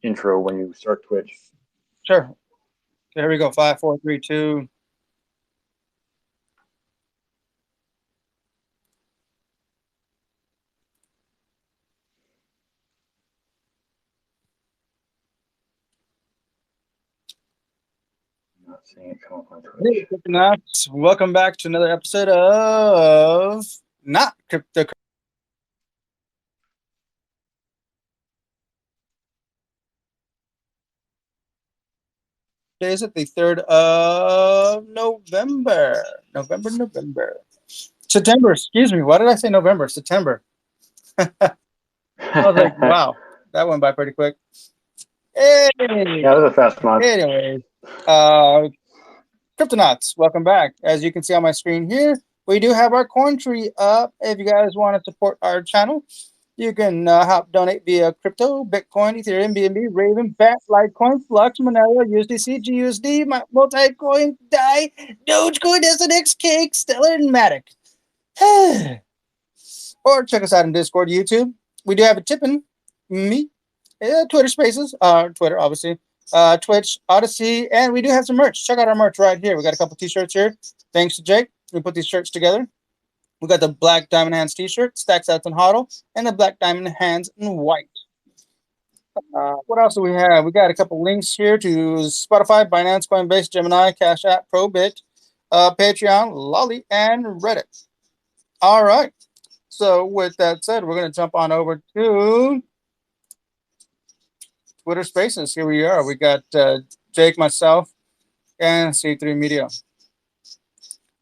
intro when you start Twitch. Sure. Okay, here we go. 5, 4, 3, 2. I'm not seeing it come up on Hey, Twitch. Cryptonauts. Welcome back to another episode of Not Crypto. Today is it the 3rd of November. November. September, excuse me. Why did I say November? September. I was like, wow, that went by pretty quick. Hey, Yeah, that was a fast month. anyways, Cryptonauts, welcome back. As you can see on my screen here, we do have our coin tree up. If you guys want to support our channel, you can help donate via crypto, Bitcoin, Ethereum, BNB, Raven, BAT, Litecoin, Flux, Monero, USDC, GUSD, Multicoin, DAI, Dogecoin, SNX, Cake, Stellar, and Matic. Or check us out on Discord, YouTube. We do have a tipping, me, Twitter Spaces, Twitter obviously, Twitch, Odyssey, and we do have some merch. Check out our merch right here. We got a couple t-shirts here. Thanks to Jake, we put these shirts together. We got the Black Diamond Hands t-shirt, Stacks Out and Huddle, and the Black Diamond Hands in white. What else do we have? We got a couple links here to Spotify, Binance, Coinbase, Gemini, Cash App, Probit, Patreon, Lolly, and Reddit. All right. So with that said, we're going to jump on over to Twitter Spaces. Here we are. We got Jake, myself, and C3 Media.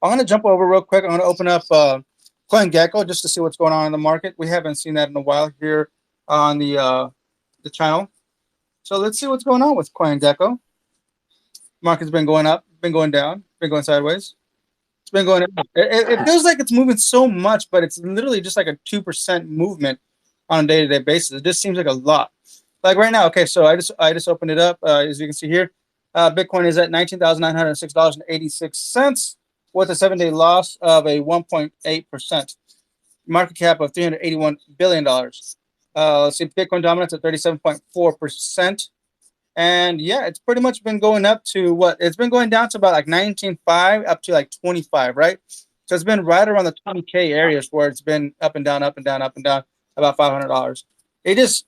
I'm going to jump over real quick. I'm going to open up CoinGecko just to see what's going on in the market. We haven't seen that in a while here on the channel. So let's see what's going on with CoinGecko. Market's been going up, been going down, been going sideways. It's been going up. It feels like it's moving so much, but it's literally just like a 2% movement on a day-to-day basis. It just seems like a lot. Like right now, okay, so I just opened it up. As you can see here, Bitcoin is at $19,906.86 with a 7-day loss of a 1.8%. Market cap of $381 billion. Let's see, Bitcoin dominance at 37.4%. And yeah, it's pretty much been going up to what? It's been going down to about like 19.5 up to like 25, right? So it's been right around the 20K areas where it's been up and down, up and down, up and down, about $500. It just,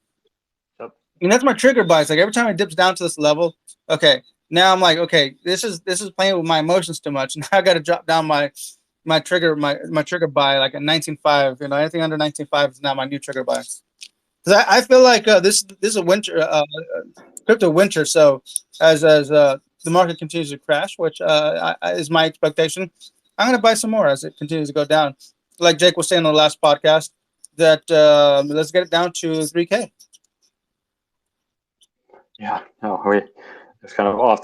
and that's my trigger buys. Like every time it dips down to this level, okay, now I'm like, okay, this is playing with my emotions too much. Now I got to drop down my trigger buy like a 19.5. You know, anything under 19.5 is now my new trigger buy. Because I feel like this is a winter crypto winter. So as the market continues to crash, which is my expectation, I'm going to buy some more as it continues to go down. Like Jake was saying on the last podcast, that let's get it down to 3K. Yeah, no, it's kind of off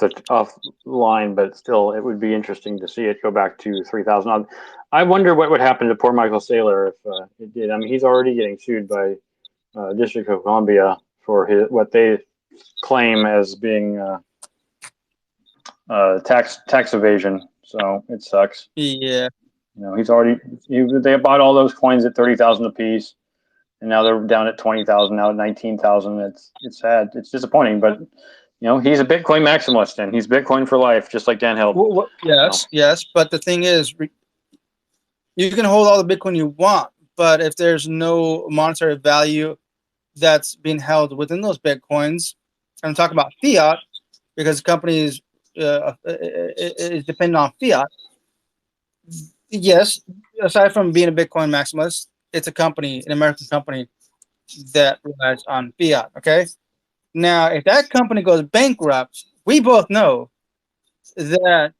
line, but still, it would be interesting to see it go back to 3,000. I wonder what would happen to poor Michael Saylor if it did. I mean, he's already getting sued by District of Columbia for what they claim as being tax evasion. So it sucks. Yeah. You know, they bought all those coins at 30,000 a piece, and now they're down at 20,000, now at 19,000. It's sad. It's disappointing, but you know, he's a Bitcoin maximalist and he's Bitcoin for life, just like Dan Hill. Well, yes. But the thing is, you can hold all the Bitcoin you want, but if there's no monetary value that's being held within those Bitcoins, and I'm talking about fiat, because companies is dependent on fiat. Yes, aside from being a Bitcoin maximalist, it's a company, an American company that relies on fiat. Okay. Now, if that company goes bankrupt, we both know that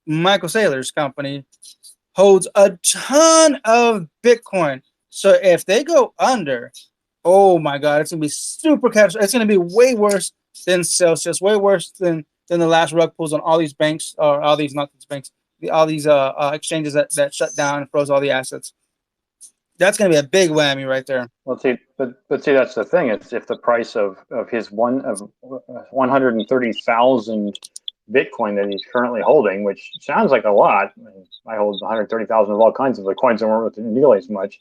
Michael Saylor's company holds a ton of Bitcoin. So if they go under, oh my God, it's gonna be super catastrophic. It's gonna be way worse than Celsius, way worse than the last rug pulls on all these banks, or all these, not these banks, all these exchanges that shut down and froze all the assets. That's gonna be a big whammy right there. Well, see, but see, that's the thing. It's if the price of his 130,000 Bitcoin that he's currently holding, which sounds like a lot. I hold 130,000 of all kinds of the coins that weren't nearly as much.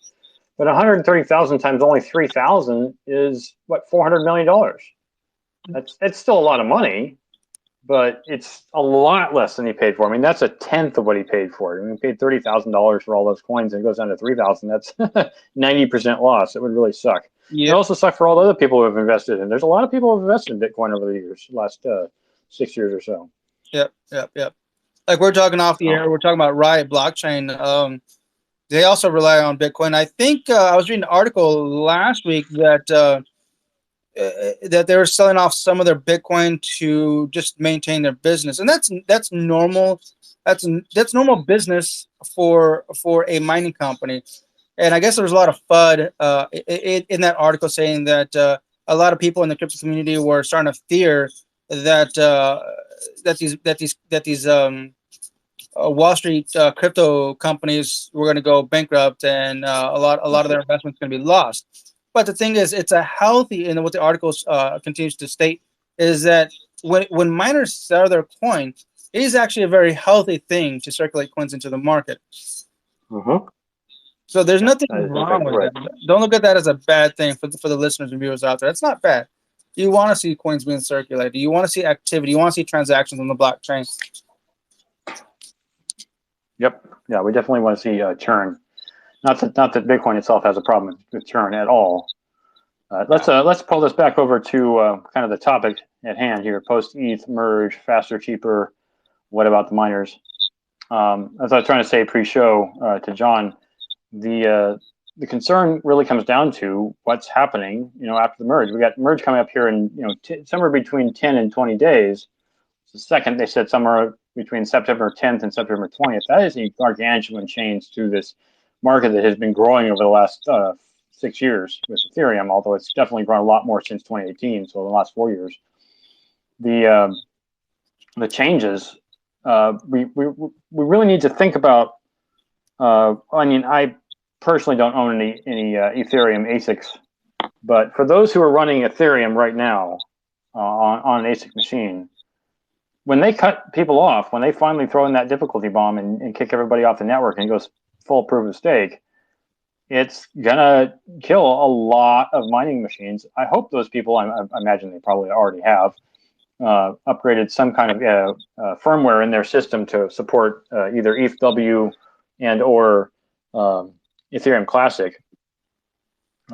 But 130,000 times only 3,000 is what, $400 million. It's still a lot of money, but it's a lot less than he paid for. I mean, that's a tenth of what he paid for. I mean, he paid $30,000 for all those coins, and it goes down to 3,000. That's 90% loss. It would really suck. It also sucked for all the other people who have invested in. There's a lot of people who have invested in Bitcoin over the years, last 6 years or so. Yep. Like we're talking off the air, we're talking about Riot blockchain. They also rely on Bitcoin. I think I was reading an article last week that that they were selling off some of their Bitcoin to just maintain their business, and that's normal. That's normal business for a mining company. And I guess there was a lot of FUD in that article saying that a lot of people in the crypto community were starting to fear that these Wall Street crypto companies were going to go bankrupt, and a lot of their investments going to be lost. But the thing is, it's a healthy, and what the article continues to state is that when miners sell their coin, it is actually a very healthy thing to circulate coins into the market. Mm-hmm. So there's nothing wrong with that. Don't look at that as a bad thing for the listeners and viewers out there. It's not bad. You want to see coins being circulated. You want to see activity. You want to see transactions on the blockchain. Yep. Yeah, we definitely want to see churn. Not that Bitcoin itself has a problem with churn at all. Let's pull this back over to kind of the topic at hand here: post-ETH merge, faster, cheaper. What about the miners? As I was trying to say pre-show to John, the concern really comes down to what's happening. After the merge, we got merge coming up here in somewhere between 10 and 20 days. The second, they said somewhere between September 10th and September 20th. That is a gargantuan change to this market that has been growing over the last 6 years with Ethereum, although it's definitely grown a lot more since 2018, so the last 4 years. The changes, we really need to think about. I mean, I personally don't own any Ethereum ASICs, but for those who are running Ethereum right now on an ASIC machine, when they cut people off, when they finally throw in that difficulty bomb and kick everybody off the network and it goes full proof of stake, it's gonna kill a lot of mining machines. I hope those people, I imagine they probably already have, upgraded some kind of firmware in their system to support either ETHW and or Ethereum Classic,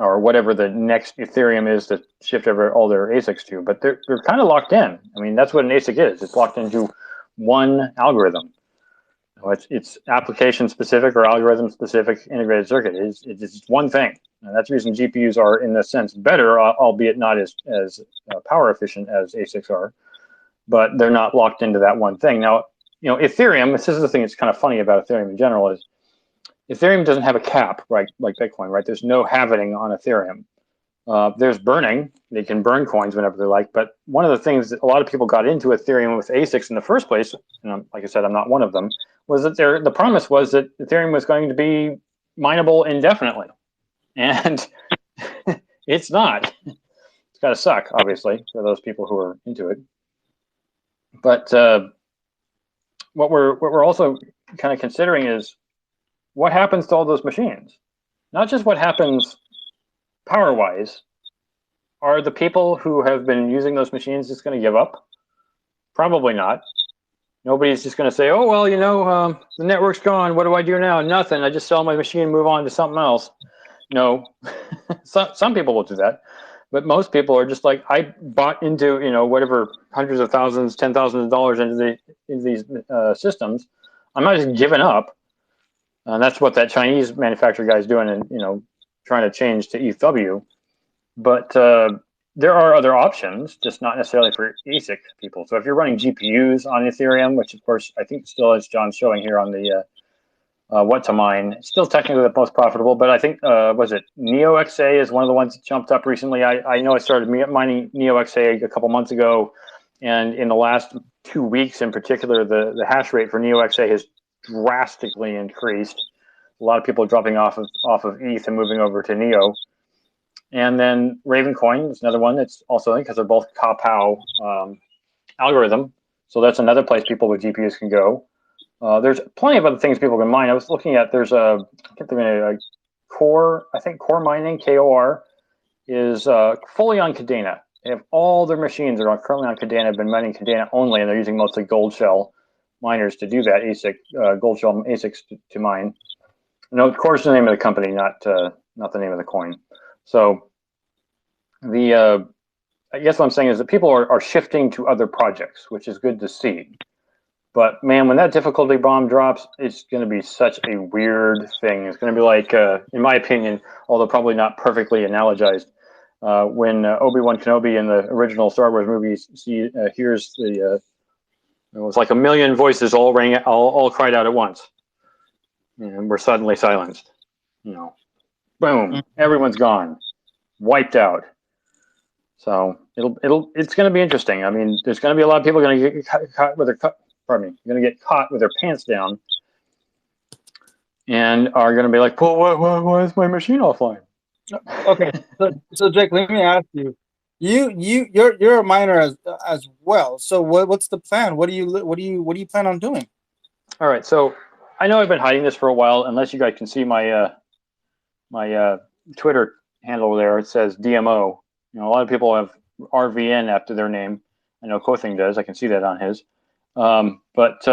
or whatever the next Ethereum is to shift over all their ASICs to. But they're kind of locked in. I mean, that's what an ASIC is. It's locked into one algorithm. It's application specific or algorithm specific integrated circuit. It's one thing. And that's the reason GPUs are, in a sense, better, albeit not as power efficient as ASICs are. But they're not locked into that one thing. Now, Ethereum, this is the thing that's kind of funny about Ethereum in general, is Ethereum doesn't have a cap, right, like Bitcoin, right? There's no halvening on Ethereum. There's burning. They can burn coins whenever they like. But one of the things that a lot of people got into Ethereum with ASICs in the first place, and like I said, I'm not one of them, was that the promise was that Ethereum was going to be mineable indefinitely. And it's not. It's got to suck, obviously, for those people who are into it. But what we're also kind of considering is what happens to all those machines. Not just what happens power-wise. Are the people who have been using those machines just going to give up? Probably not. Nobody's just going to say, oh, well, the network's gone. What do I do now? Nothing. I just sell my machine and move on to something else. No. Some people will do that. But most people are just like, I bought into, whatever, hundreds of thousands, $10,000 into these systems. I'm not just giving up. And that's what that Chinese manufacturer guy is doing, and trying to change to ETHW. But there are other options, just not necessarily for ASIC people. So if you're running GPUs on Ethereum, which of course I think still, as John's showing here on the what to mine, it's still technically the most profitable. But I think was it NeoXA is one of the ones that jumped up recently. I know I started mining NeoXA a couple months ago, and in the last 2 weeks in particular, the hash rate for NeoXA has drastically increased. A lot of people are dropping off of ETH and moving over to Neo. And then Ravencoin is another one that's also, because they're both Kapow algorithm. So that's another place people with GPUs can go. There's plenty of other things people can mine. I was looking at, there's a Core, I think Core Mining, KOR, is fully on Kadena. if all their machines are currently on Cardano, have been mining Cardano only, and they're using mostly gold shell miners to do that, ASIC, gold shell ASICs to mine. No, of course, the name of the company, not the name of the coin. So I guess what I'm saying is that people are shifting to other projects, which is good to see. But man, when that difficulty bomb drops, it's going to be such a weird thing. It's going to be like, in my opinion, although probably not perfectly analogized, when Obi-Wan Kenobi in the original Star Wars movies hears the it was like a million voices all rang, all cried out at once, and we're suddenly silenced. You know, boom, everyone's gone, wiped out. So it's going to be interesting. I mean, there's going to be a lot of people going to get caught with their going to get caught with their pants down, and are going to be like, "Well, why is my machine offline?" Okay, so Jake, let me ask you. You're a miner as well. So what's the plan? What do you plan on doing? All right, so I know I've been hiding this for a while. Unless you guys can see my my Twitter handle there, it says DMO. You know, a lot of people have RVN after their name. I know Kothing does. I can see that on his. But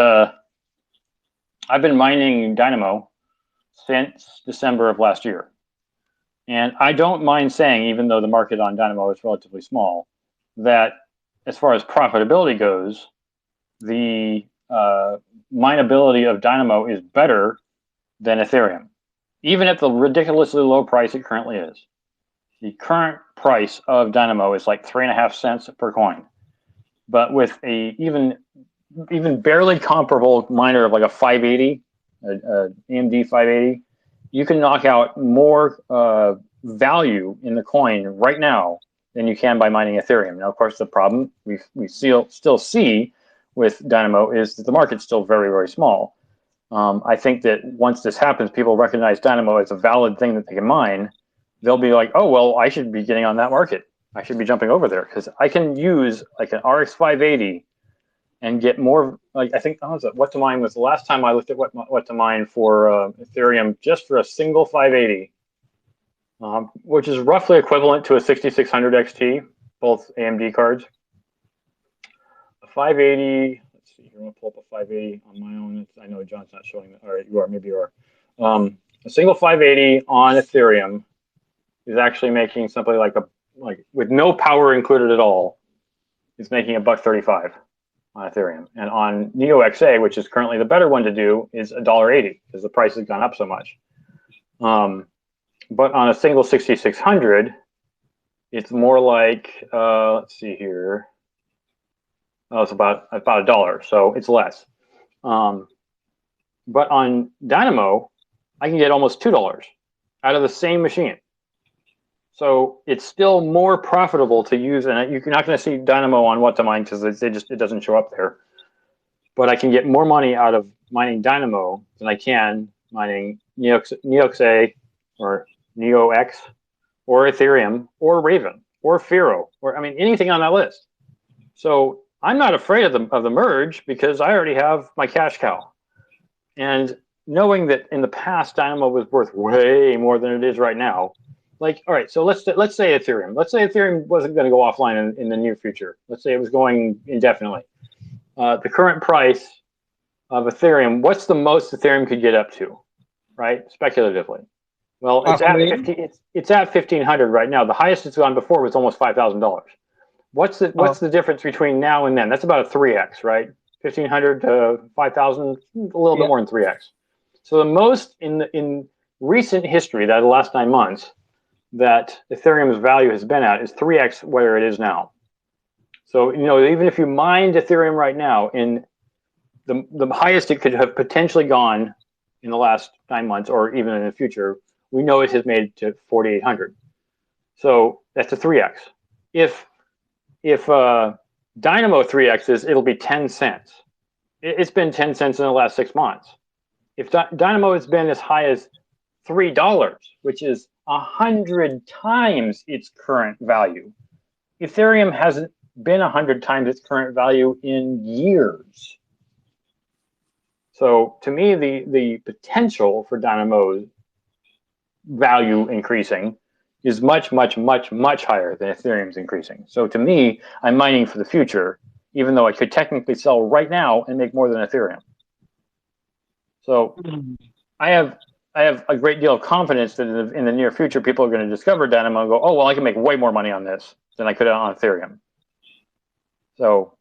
I've been mining Dynamo since December of last year. And I don't mind saying, even though the market on Dynamo is relatively small, that as far as profitability goes, the mineability of Dynamo is better than Ethereum, even at the ridiculously low price it currently is. The current price of Dynamo is like 3.5 cents per coin. But with a even barely comparable miner of like a 580, AMD 580, you can knock out more value in the coin right now than you can by mining Ethereum. Now, of course, the problem we still see with Dynamo is that the market's still very, very small. I think that once this happens, people recognize Dynamo as a valid thing that they can mine. They'll be like, oh, well, I should be getting on that market. I should be jumping over there because I can use like an RX 580 and get more. Like I think what to mine was the last time I looked at what to mine for Ethereum just for a single 580, which is roughly equivalent to a 6600 XT, both AMD cards. A 580. Let's see here. I'm gonna pull up a 580 on my own. I know John's not showing that. All right, you are. Maybe you are. A single 580 on Ethereum is actually making something like with no power included at all. It's making $1.35 on Ethereum, and on NeoXA, which is currently the better one to do, is $1.80 because the price has gone up so much. But on a single 6600, it's more like let's see here. Oh, it's about $1, so it's less. But on Dynamo, I can get almost $2 out of the same machine. So it's still more profitable to use, and you're not going to see Dynamo on what to mine because it doesn't show up there. But I can get more money out of mining Dynamo than I can mining NeoXA or NeoX or Ethereum or Raven or Firo or anything on that list. So I'm not afraid of the merge because I already have my cash cow. And knowing that in the past Dynamo was worth way more than it is right now. Like, all right, so let's say Ethereum. Let's say Ethereum wasn't going to go offline in the near future. Let's say it was going indefinitely. The current price of Ethereum, what's the most Ethereum could get up to, right? Speculatively. Well, it's at $1,500 right now. The highest it's gone before was almost $5,000. What's the difference between now and then? That's about a 3x, right? 1,500 to 5,000, a little bit more than 3x. So the most in recent history, that the last 9 months, that Ethereum's value has been at is 3x where it is now. So, even if you mined Ethereum right now, in the highest it could have potentially gone in the last 9 months, or even in the future, we know it has made to 4,800. So that's a 3x. If Dynamo 3x's, it'll be 10 cents. It's been 10 cents in the last 6 months. If Dynamo has been as high as $3, which is 100 times its current value. Ethereum hasn't been 100 times its current value in years. So to me, the potential for Dynamo's value increasing is much, much, much, much higher than Ethereum's increasing. So to me, I'm mining for the future, even though I could technically sell right now and make more than Ethereum. So I have a great deal of confidence that in the near future, people are going to discover Dynamo and go, oh, well, I can make way more money on this than I could on Ethereum. So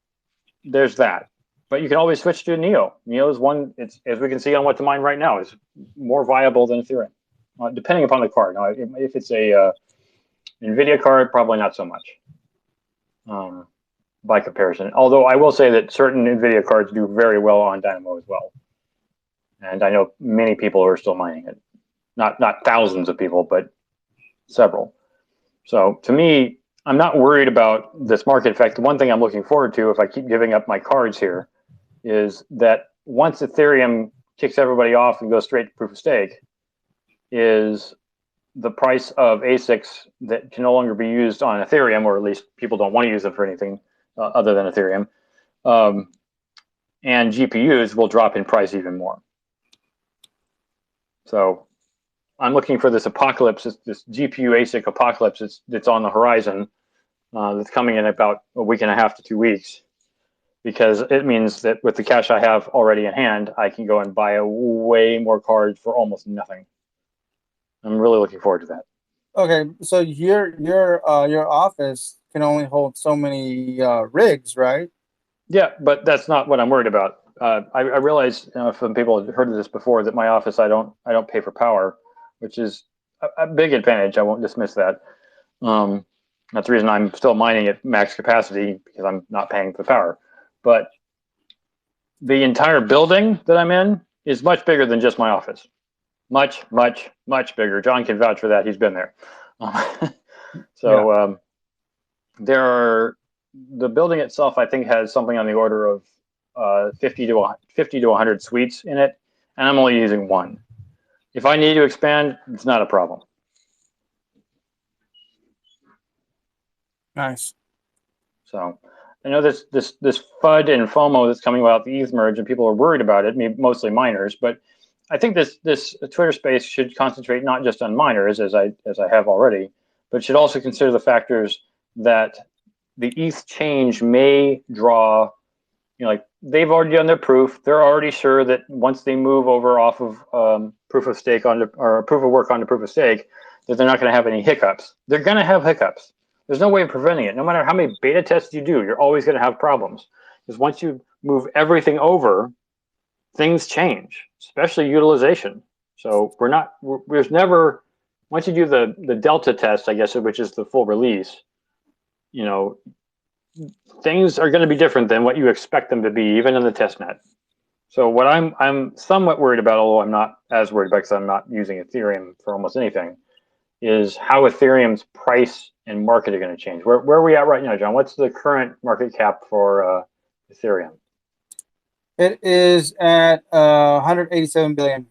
there's that. But you can always switch to Neo. Neo is one, it's, as we can see on what to mine right now, is more viable than Ethereum, depending upon the card. Now, if it's a NVIDIA card, probably not so much by comparison. Although I will say that certain NVIDIA cards do very well on Dynamo as well. And I know many people are still mining it. Not thousands of people, but several. So to me, I'm not worried about this market. In fact, the one thing I'm looking forward to, if I keep giving up my cards here, is that once Ethereum kicks everybody off and goes straight to proof of stake, is the price of ASICs that can no longer be used on Ethereum, or at least people don't want to use them for anything other than Ethereum, and GPUs will drop in price even more. So I'm looking for this apocalypse, this GPU ASIC apocalypse that's on the horizon, that's coming in about a week and a half to 2 weeks, because it means that with the cash I have already in hand, I can go and buy way more cards for almost nothing. I'm really looking forward to that. Okay, so your office can only hold so many rigs, right? Yeah, but that's not what I'm worried about. I realize from people who've heard of this before that my office I don't pay for power, which is a big advantage. I won't dismiss that. That's the reason I'm still mining at max capacity, because I'm not paying for power. But the entire building that I'm in is much bigger than just my office. Much, much, much bigger. John can vouch for that. He's been there. So the building itself, I think, has something on the order of 50 to 100 suites in it, and I'm only using one. If I need to expand, it's not a problem. Nice. So I know this FUD and FOMO that's coming about the ETH merge, and people are worried about it, mostly miners, but I think this Twitter space should concentrate not just on miners, as I have already, but should also consider the factors that the ETH change may draw. Like, they've already done their proof. They're already sure that once they move over off of proof of stake onto, or proof of work onto proof of stake, that they're not going to have any hiccups. They're going to have hiccups. There's no way of preventing it. No matter how many beta tests you do, you're always going to have problems. Because once you move everything over, things change, especially utilization. So there's never, once you do the delta test, I guess, which is the full release, things are going to be different than what you expect them to be, even in the test net. So what I'm somewhat worried about, although I'm not as worried about because I'm not using Ethereum for almost anything, is how Ethereum's price and market are going to change. Where are we at right now, John? What's the current market cap for Ethereum? It is at 187 billion.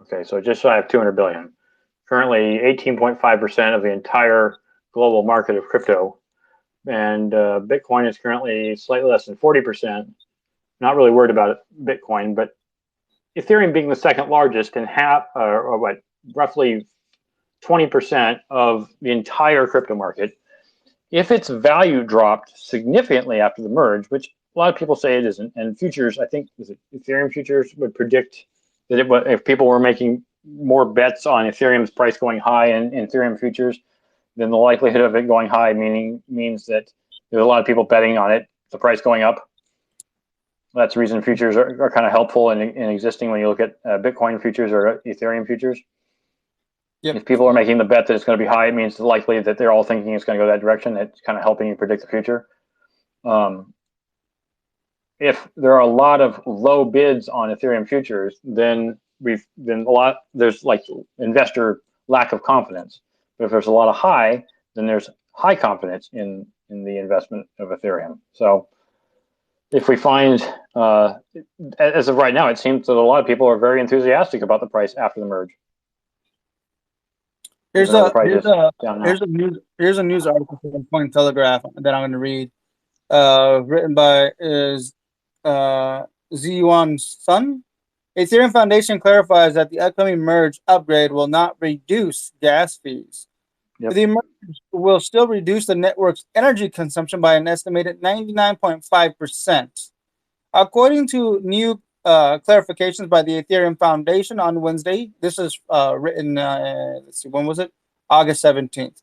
Okay, so just shy of 200 billion. Currently 18.5% of the entire global market of crypto. And Bitcoin is currently slightly less than 40%. Not really worried about Bitcoin, but Ethereum being the second largest and roughly 20% of the entire crypto market. If its value dropped significantly after the merge, which a lot of people say it isn't, and futures, I think, Ethereum futures would predict that if people were making more bets on Ethereum's price going high in Ethereum futures, then the likelihood of it going high means that there's a lot of people betting on it, the price going up. That's the reason futures are kind of helpful in existing when you look at Bitcoin futures or Ethereum futures. Yep. If people are making the bet that it's going to be high, it means it's likely that they're all thinking it's going to go that direction. It's kind of helping you predict the future. If there are a lot of low bids on Ethereum futures, then there's like investor lack of confidence. But if there's a lot of high, then there's high confidence in the investment of Ethereum. So if we find, as of right now, it seems that a lot of people are very enthusiastic about the price after the merge. Here's a news article from Cointelegraph that I'm going to read, written by Ziyuan Sun. Ethereum Foundation clarifies that the upcoming merge upgrade will not reduce gas fees. Yep. The merge will still reduce the network's energy consumption by an estimated 99.5%. According to new clarifications by the Ethereum Foundation on Wednesday, this is written, let's see, when was it? August 17th.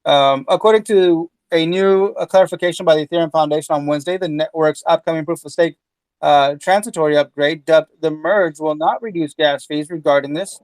According to a new clarification by the Ethereum Foundation on Wednesday, the network's upcoming proof of stake transitory upgrade, dubbed the merge, will not reduce gas fees. Regarding this,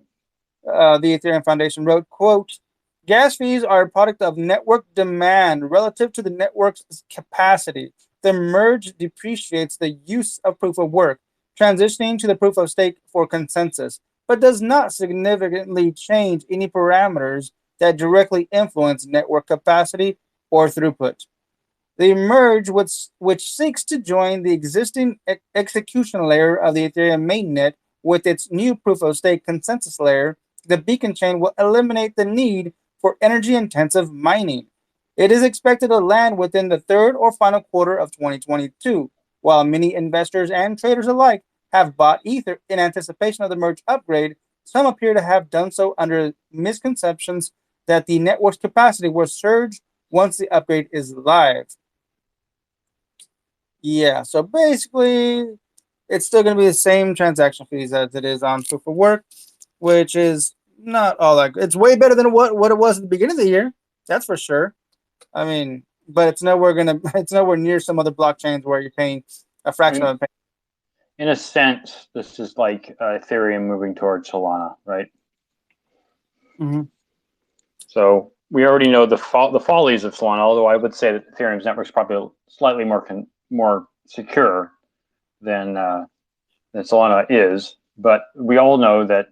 the Ethereum Foundation wrote, quote, gas fees are a product of network demand relative to the network's capacity. The merge depreciates the use of proof of work, transitioning to the proof of stake for consensus, but does not significantly change any parameters that directly influence network capacity or throughput. The merge, which seeks to join the existing execution layer of the Ethereum mainnet with its new proof of stake consensus layer, the beacon chain will eliminate the need for energy-intensive mining. It is expected to land within the third or final quarter of 2022, while many investors and traders alike have bought Ether in anticipation of the merge upgrade. Some appear to have done so under misconceptions that the network's capacity will surge once the upgrade is live. Yeah, so basically, it's still going to be the same transaction fees as it is on proof of work, which is not all that good. It's way better than what it was at the beginning of the year. That's for sure. I mean, but it's nowhere near some other blockchains where you're paying a fraction of the payment. In a sense, this is like Ethereum moving towards Solana, right? Mm-hmm. So we already know the follies of Solana, although I would say that Ethereum's network is probably slightly more secure than Solana is. But we all know that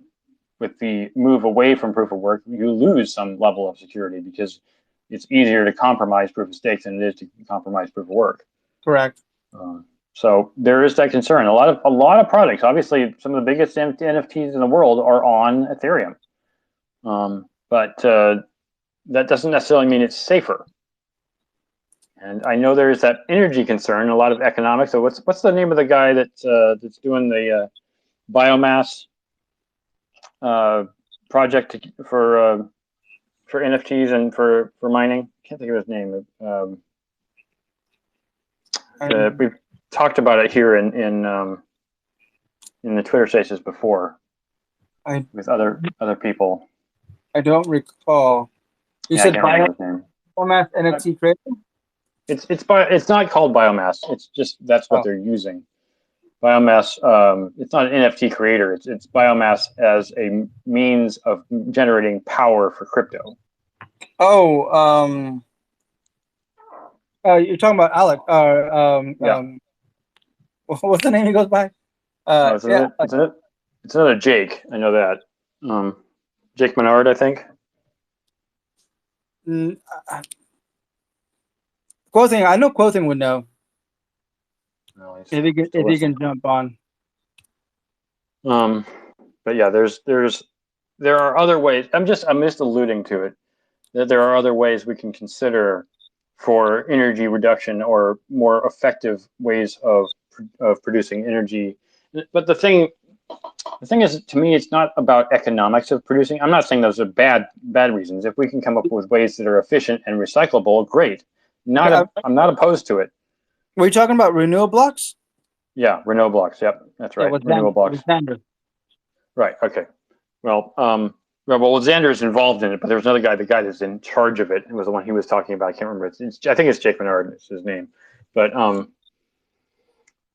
with the move away from proof of work, you lose some level of security because it's easier to compromise proof of stake than it is to compromise proof of work. Correct. So there is that concern. A lot of products, obviously, some of the biggest NFTs in the world are on Ethereum, but that doesn't necessarily mean it's safer. And I know there is that energy concern, a lot of economics. So what's the name of the guy that's doing the biomass project for NFTs and for mining? I can't think of his name. We've talked about it here in the Twitter Spaces before with other people. I don't recall. You said biomass NFT creator? It's not called biomass. It's just that's what they're using. Biomass. It's not an NFT creator. It's biomass as a means of generating power for crypto. Oh, you're talking about Alec. What's the name he goes by? Isn't it? It's another Jake. I know that. Jake Menard, I think. Quoting, I know Quoting would know. No, if he can jump on. But yeah, there are other ways. I'm just alluding to it, that there are other ways we can consider for energy reduction or more effective ways of producing energy. But the thing is, to me, it's not about economics of producing. I'm not saying those are bad reasons. If we can come up with ways that are efficient and recyclable, great. I'm not opposed to it. Were you talking about renewal blocks? Yeah, renewal blocks. Yep, that's right. Renewal blocks. Right. Okay. Well, Xander's involved in it, but there was another guy. The guy that's in charge of it was the one he was talking about. I can't remember. I think it's Jake Menard. Is his name. But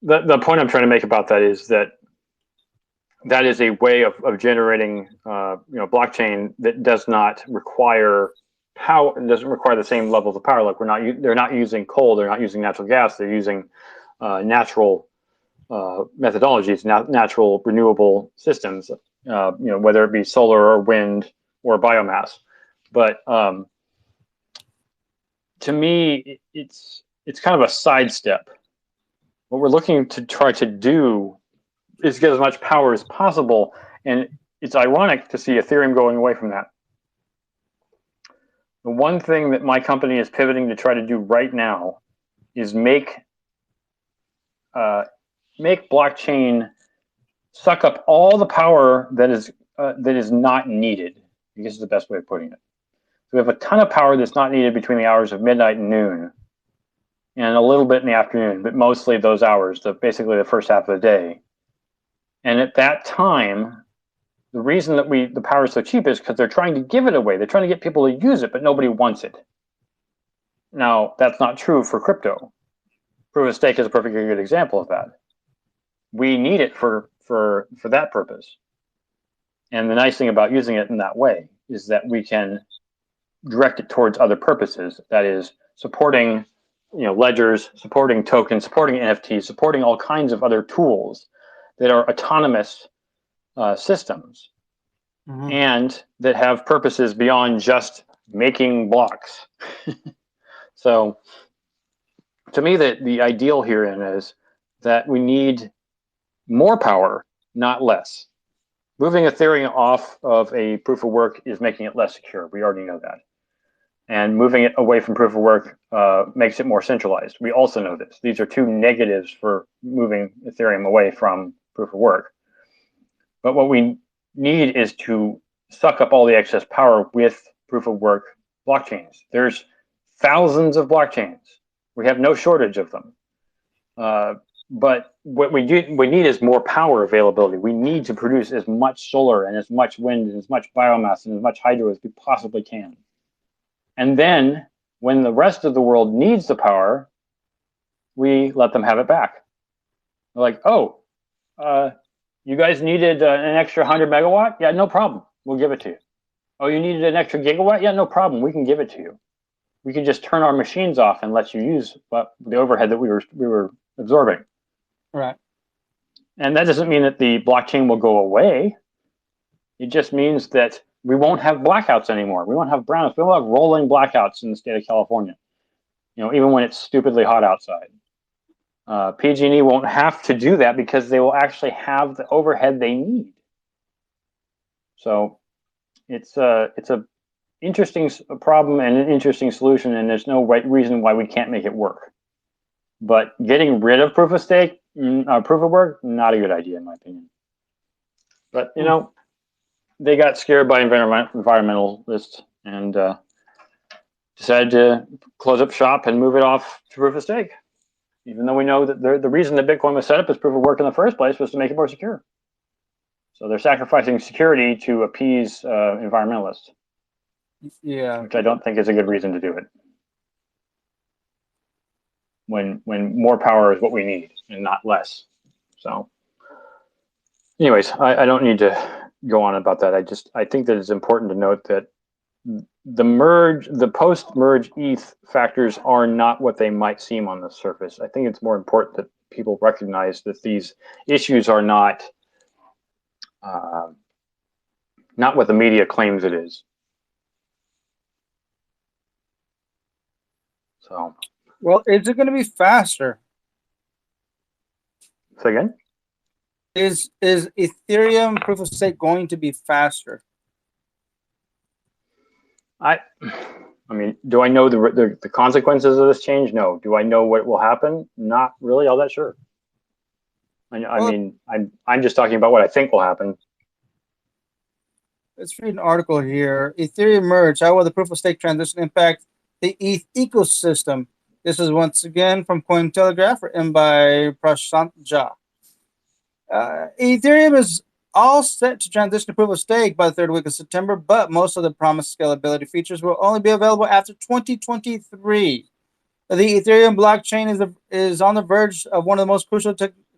the point I'm trying to make about that is that is a way of generating blockchain that does not require power. It doesn't require the same levels of power. Like they're not using coal. They're not using natural gas. They're using natural methodologies, natural renewable systems. Whether it be solar or wind or biomass. But to me, it's kind of a sidestep. What we're looking to try to do is get as much power as possible, and it's ironic to see Ethereum going away from that. The one thing that my company is pivoting to try to do right now is make blockchain suck up all the power that is not needed. I guess is the best way of putting it. we have a ton of power that's not needed between the hours of midnight and noon, and a little bit in the afternoon, but mostly those hours, basically the first half of the day. And at that time, the reason that the power is so cheap is because they're trying to give it away. They're trying to get people to use it, but nobody wants it. Now, that's not true for crypto. Proof of stake is a perfectly good example of that. We need it for that purpose. And the nice thing about using it in that way is that we can direct it towards other purposes. That is supporting, ledgers, supporting tokens, supporting NFTs, supporting all kinds of other tools that are autonomous systems, and that have purposes beyond just making blocks. So to me, the ideal herein is that we need more power, not less. Moving Ethereum off of a proof of work is making it less secure. We already know that. And moving it away from proof of work makes it more centralized. We also know this. These are two negatives for moving Ethereum away from proof of work. But what we need is to suck up all the excess power with proof of work blockchains. There's thousands of blockchains. We have no shortage of them. But what we need is more power availability. We need to produce as much solar and as much wind and as much biomass and as much hydro as we possibly can. And then when the rest of the world needs the power, we let them have it back. They're like, oh, you guys needed an extra 100 megawatt? Yeah, no problem. We'll give it to you. Oh, you needed an extra gigawatt? Yeah, no problem. We can give it to you. We can just turn our machines off and let you use the overhead that we were absorbing. Right. And that doesn't mean that the blockchain will go away. It just means that we won't have blackouts anymore. We won't have brownouts. We won't have rolling blackouts in the state of California. Even when it's stupidly hot outside. PG&E won't have to do that because they will actually have the overhead they need. So it's a interesting problem and an interesting solution, and there's no reason why we can't make it work. But getting rid of proof of stake, proof of work, not a good idea in my opinion. But they got scared by environmentalists and decided to close up shop and move it off to proof of stake. Even though we know that the reason that Bitcoin was set up as proof of work in the first place was to make it more secure. So they're sacrificing security to appease environmentalists. Yeah. Which I don't think is a good reason to do it. When more power is what we need and not less. So anyways, I don't need to go on about that. I think that it's important to note that the post-merge ETH factors are not what they might seem on the surface. I think it's more important that people recognize that these issues are not what the media claims it is. So, well, is it going to be faster? Say again? Is Ethereum proof of stake going to be faster? I mean, do I know the consequences of this change? No. Do I know what will happen? Not really all that sure. I mean, I'm just talking about what I think will happen. Let's read an article here. Ethereum merge. How will the proof of stake transition impact the ETH ecosystem? This is once again from Cointelegraph, written by Prashant Jha. Ethereum is all set to transition to proof of stake by the third week of September, but most of the promised scalability features will only be available after 2023. The Ethereum blockchain is on the verge of one of the most crucial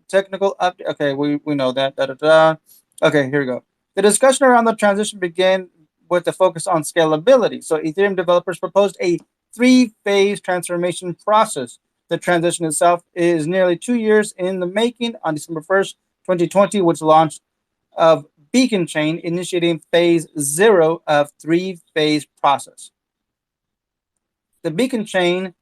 technical updates. Okay, we know that. Okay, here we go. The discussion around the transition began with the focus on scalability. So Ethereum developers proposed a 3-phase transformation process. The transition itself is nearly 2 years in the making. On December 1st, 2020, which launched of Beacon Chain, initiating phase 0 of 3-phase process. The Beacon Chain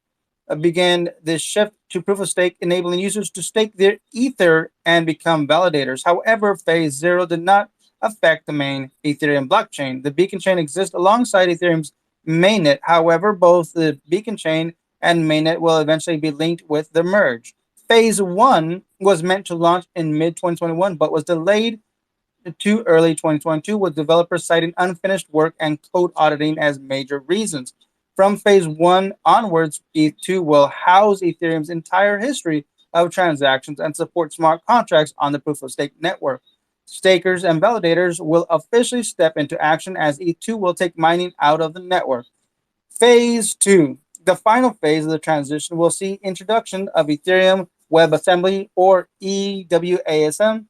began this shift to proof of stake, enabling users to stake their Ether and become validators. However, phase 0 did not affect the main Ethereum blockchain. The Beacon Chain exists alongside Ethereum's mainnet. However, both the Beacon Chain and mainnet will eventually be linked with the merge. Phase 1 was meant to launch in mid-2021, but was delayed to early 2022, with developers citing unfinished work and code auditing as major reasons. From phase 1 onwards, ETH2 will house Ethereum's entire history of transactions and support smart contracts on the proof of stake network. Stakers and validators will officially step into action as ETH2 will take mining out of the network. Phase 2. The final phase of the transition will see introduction of Ethereum Web Assembly, or EWASM,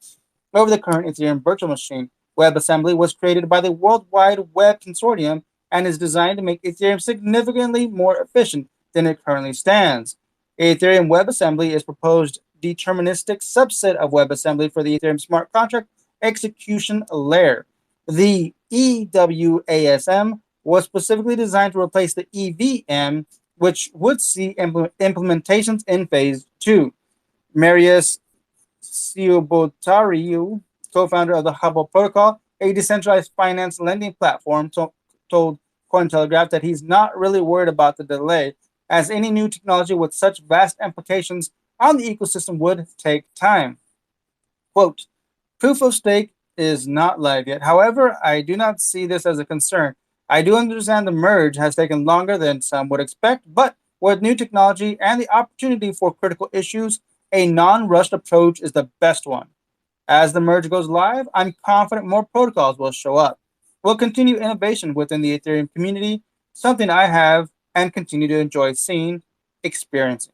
over the current Ethereum virtual machine. WebAssembly was created by the World Wide Web Consortium and is designed to make Ethereum significantly more efficient than it currently stands. Ethereum WebAssembly is a proposed deterministic subset of WebAssembly for the Ethereum smart contract execution layer. The EWASM was specifically designed to replace the EVM, which would see implementations in phase 2. Marius Ciobotariu, co-founder of the Hubble Protocol, a decentralized finance lending platform, told Cointelegraph that he's not really worried about the delay, as any new technology with such vast implications on the ecosystem would take time. Quote, proof of stake is not live yet. However, I do not see this as a concern. I do understand the merge has taken longer than some would expect, but with new technology and the opportunity for critical issues, a non-rushed approach is the best one. As the merge goes live, I'm confident more protocols will show up. We'll continue innovation within the Ethereum community, something I have and continue to enjoy seeing, experiencing.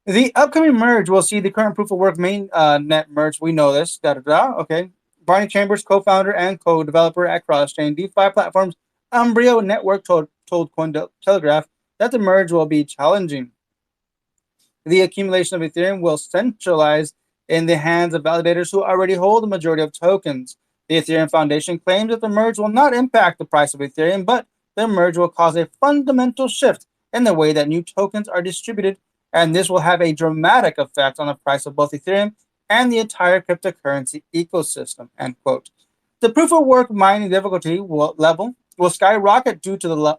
The upcoming merge will see the current proof of work main net merge. We know this. Okay. Barney Chambers, co-founder and co-developer at cross-chain DeFi platforms Umbrio Network, told Cointelegraph that the merge will be challenging. The accumulation of Ethereum will centralize in the hands of validators who already hold the majority of tokens. The Ethereum Foundation claims that the merge will not impact the price of Ethereum, but the merge will cause a fundamental shift in the way that new tokens are distributed, and this will have a dramatic effect on the price of both Ethereum and the entire cryptocurrency ecosystem, end quote. The proof of work mining difficulty level will skyrocket due to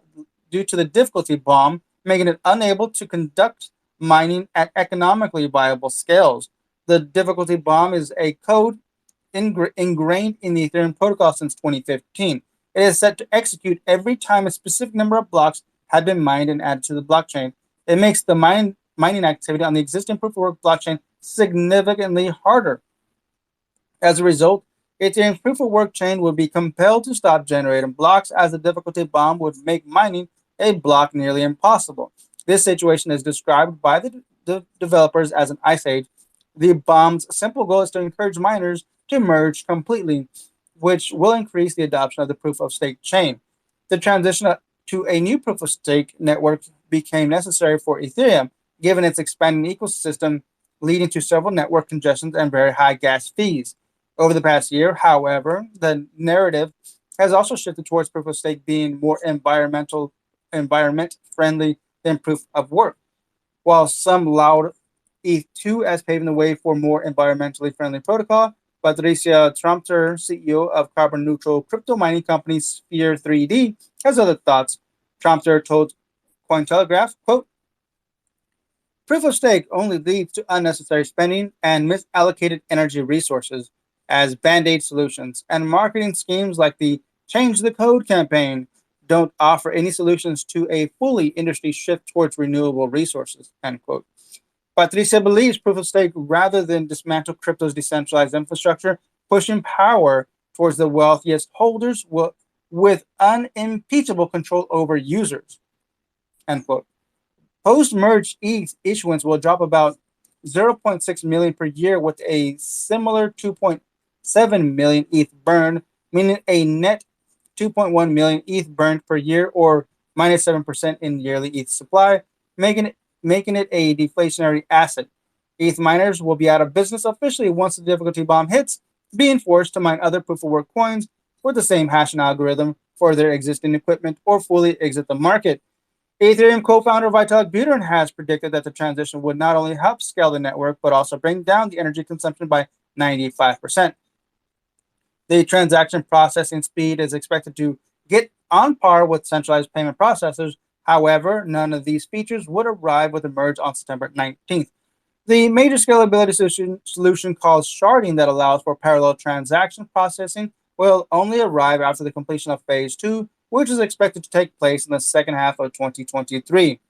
the difficulty bomb, making it unable to conduct mining at economically viable scales. The difficulty bomb is a code ingrained in the Ethereum protocol since 2015. It is set to execute every time a specific number of blocks have been mined and added to the blockchain. It makes the mining activity on the existing proof of work blockchain significantly harder. As a result, Ethereum's proof of work chain would be compelled to stop generating blocks, as the difficulty bomb would make mining a block nearly impossible. This situation is described by the developers as an ice age. The bomb's simple goal is to encourage miners to merge completely, which will increase the adoption of the proof of stake chain. The transition to a new proof of stake network became necessary for Ethereum, given its expanding ecosystem, leading to several network congestions and very high gas fees. Over the past year, however, the narrative has also shifted towards proof of stake being more environment friendly than proof of work. While some laud ETH2 as paving the way for more environmentally friendly protocol, Patricia Trumpter, CEO of carbon neutral crypto mining company Sphere 3D, has other thoughts. Trumpter told Cointelegraph, quote, proof of stake only leads to unnecessary spending and misallocated energy resources as band-aid solutions, and marketing schemes like the Change the Code campaign don't offer any solutions to a fully industry shift towards renewable resources, end quote. Patricia believes proof of stake rather than dismantle crypto's decentralized infrastructure, pushing power towards the wealthiest holders with unimpeachable control over users, end quote. Post-merge ETH issuance will drop about 0.6 million per year, with a similar 2.7 million ETH burn, meaning a net 2.1 million ETH burned per year, or minus 7% in yearly ETH supply, making it a deflationary asset. ETH miners will be out of business officially once the difficulty bomb hits, being forced to mine other proof-of-work coins with the same hashing algorithm for their existing equipment or fully exit the market. Ethereum co-founder Vitalik Buterin has predicted that the transition would not only help scale the network, but also bring down the energy consumption by 95%. The transaction processing speed is expected to get on par with centralized payment processors. However, none of these features would arrive with the merge on September 19th. The major scalability solution called sharding that allows for parallel transaction processing will only arrive after the completion of phase 2, which is expected to take place in the second half of 2023.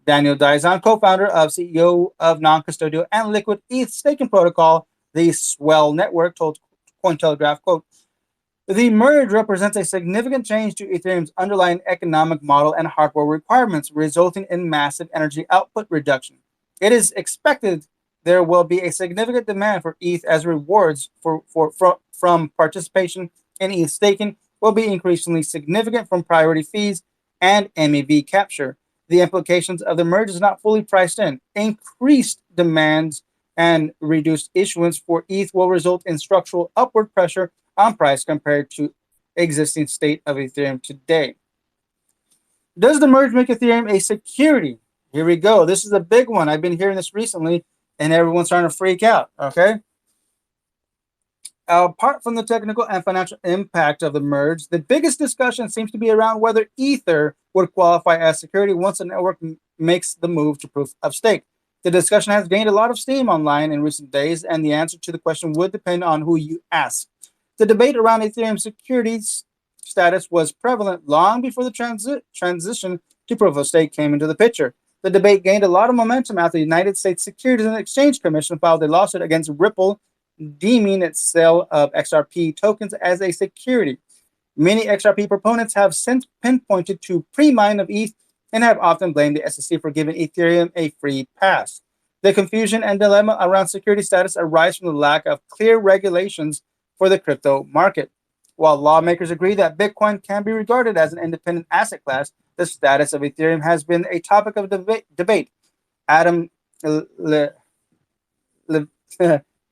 Daniel Dizon, co-founder of CEO of non-custodial and liquid ETH staking protocol, the Swell Network, told Cointelegraph, quote, "The merge represents a significant change to Ethereum's underlying economic model and hardware requirements, resulting in massive energy output reduction. It is expected there will be a significant demand for ETH as rewards from participation in ETH staking will be increasingly significant from priority fees and MEV capture. The implications of the merge is not fully priced in. Increased demands and reduced issuance for ETH will result in structural upward pressure on price compared to existing state of Ethereum today." Does the merge make Ethereum a security? Here we go. This is a big one. I've been hearing this recently, and everyone's starting to freak out. Okay. Apart from the technical and financial impact of the merge, the biggest discussion seems to be around whether Ether would qualify as security once the network makes the move to proof of stake. The discussion has gained a lot of steam online in recent days, and the answer to the question would depend on who you ask. The debate around Ethereum securities status was prevalent long before the transition to proof of stake came into the picture. The debate gained a lot of momentum after the United States Securities and Exchange Commission filed a lawsuit against Ripple, deeming its sale of XRP tokens as a security. Many XRP proponents have since pinpointed to pre-mine of ETH and have often blamed the SEC for giving Ethereum a free pass. The confusion and dilemma around security status arise from the lack of clear regulations for the crypto market. While lawmakers agree that Bitcoin can be regarded as an independent asset class, the status of Ethereum has been a topic of debate. Adam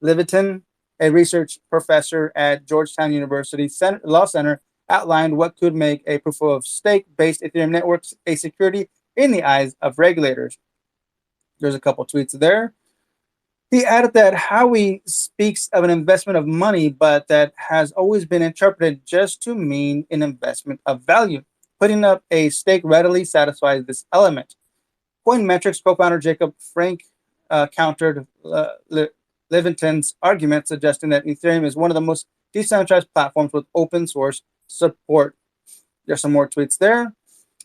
Levitin, a research professor at Georgetown University Law Center, outlined what could make a proof of stake-based Ethereum network a security in the eyes of regulators. There's a couple tweets there. He added that Howey speaks of an investment of money, but that has always been interpreted just to mean an investment of value. Putting up a stake readily satisfies this element. Coinmetrics co-founder Jacob Frank countered Levitin's argument, suggesting that Ethereum is one of the most decentralized platforms with open source support. There's some more tweets there.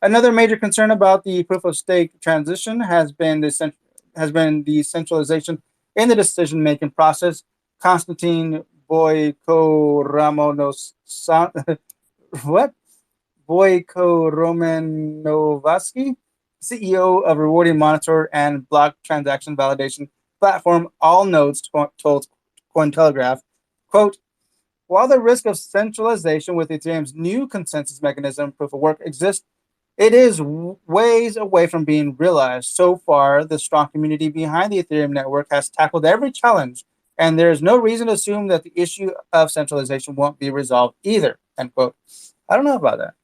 Another major concern about the proof of stake transition has been the centralization in the decision-making process. Konstantin Romanovsky, CEO of rewarding monitor and block transaction validation platform Allnodes, told Cointelegraph, quote, "While the risk of centralization with Ethereum's new consensus mechanism proof of work exists, it is ways away from being realized. So far, the strong community behind the Ethereum network has tackled every challenge, and there is no reason to assume that the issue of centralization won't be resolved either," end quote. I don't know about that.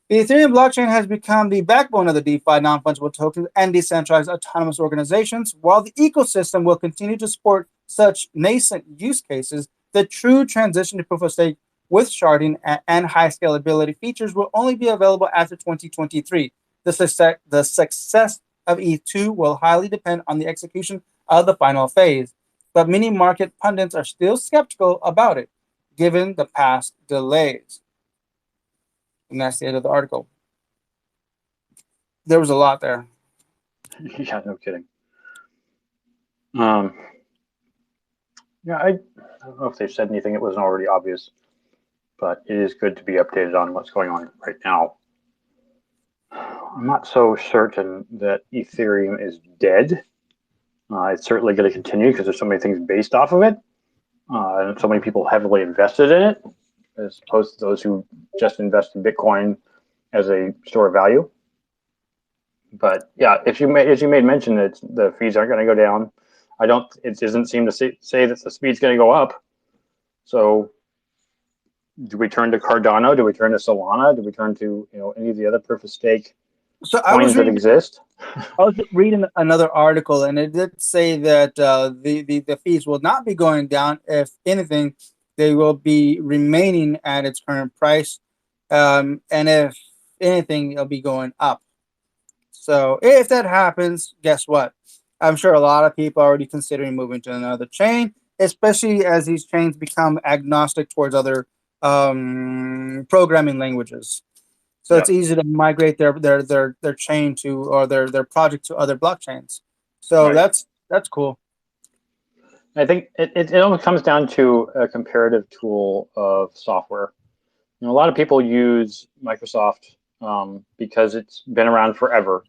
The Ethereum blockchain has become the backbone of the DeFi non-fungible tokens and decentralized autonomous organizations. While the ecosystem will continue to support such nascent use cases, the true transition to proof of stake with sharding and high scalability features will only be available after 2023. The success of ETH2 will highly depend on the execution of the final phase, but many market pundits are still skeptical about it, given the past delays. And that's the end of the article. There was a lot there. Yeah, no kidding. Yeah, I don't know if they've said anything that wasn't already obvious, but it is good to be updated on what's going on right now. I'm not so certain that Ethereum is dead. It's certainly going to continue because there's so many things based off of it, and so many people heavily invested in it, as opposed to those who just invest in Bitcoin as a store of value. But yeah, as you made mention that the fees aren't going to go down, it doesn't seem to say that the speed's going to go up. So do we turn to Cardano? Do we turn to Solana? Do we turn to any of the other proof of stake coins that exist? I was reading another article, and it did say that the fees will not be going down. If anything, they will be remaining at its current price, and if anything, it'll be going up. So if that happens, guess what? I'm sure a lot of people are already considering moving to another chain, especially as these chains become agnostic towards other programming languages. So it's Yep. easy to migrate their chain to, or their project to other blockchains. So Right. that's cool. I think it almost comes down to a comparative tool of software. A lot of people use Microsoft because it's been around forever.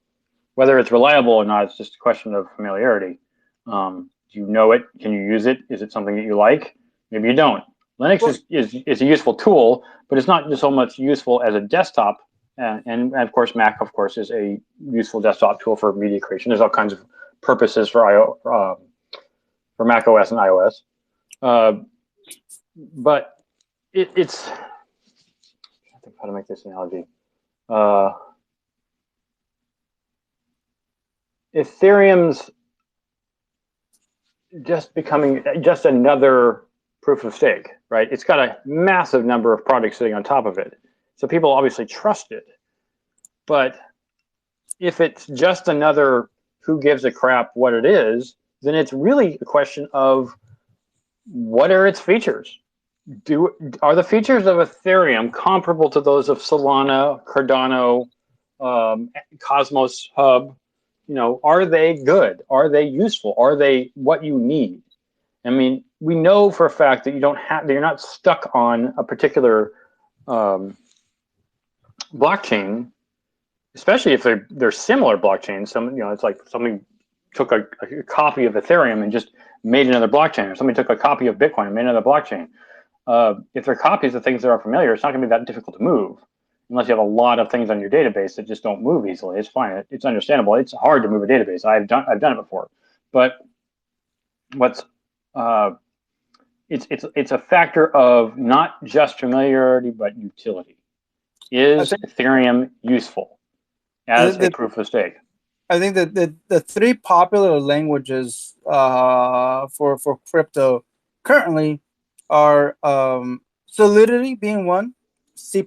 Whether it's reliable or not, it's just a question of familiarity. Do you know it? Can you use it? Is it something that you like? Maybe you don't. Linux Well, is a useful tool, but it's not so much useful as a desktop. And of course, Mac, of course, is a useful desktop tool for media creation. There's all kinds of purposes for Mac OS and iOS. But it's I think how to make this analogy. Ethereum's just becoming just another proof of stake, right? It's got a massive number of projects sitting on top of it. So people obviously trust it. But if it's just another who gives a crap what it is, then it's really a question of what are its features? Are the features of Ethereum comparable to those of Solana, Cardano, Cosmos Hub? Are they good? Are they useful? Are they what you need? I mean, we know for a fact that you're not stuck on a particular blockchain, especially if they're similar blockchains. It's like somebody took a copy of Ethereum and just made another blockchain, or somebody took a copy of Bitcoin and made another blockchain. If they're copies of things that are familiar, it's not going to be that difficult to move, unless you have a lot of things on your database that just don't move easily. It's fine. It's understandable. It's hard to move a database. I've done it before, but it's a factor of not just familiarity but utility. Is Ethereum useful as a proof of stake? I think that the three popular languages for crypto currently are Solidity being one, C++,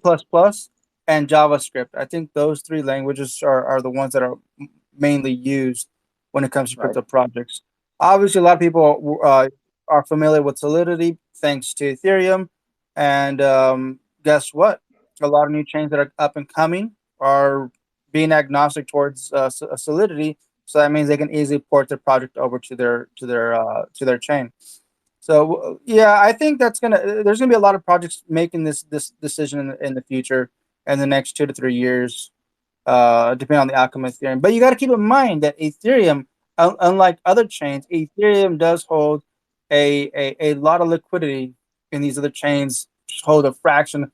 and JavaScript. I think those three languages are the ones that are mainly used when it comes to crypto projects. Obviously, a lot of people are familiar with Solidity thanks to Ethereum, and guess what? A lot of new chains that are up and coming are being agnostic towards Solidity, so that means they can easily port their project over to their chain. So yeah, I think there's gonna be a lot of projects making this decision in the future, in the next 2 to 3 years, depending on the outcome of Ethereum. But you got to keep in mind that Ethereum, unlike other chains, Ethereum does hold a lot of liquidity in these other chains, just hold a fraction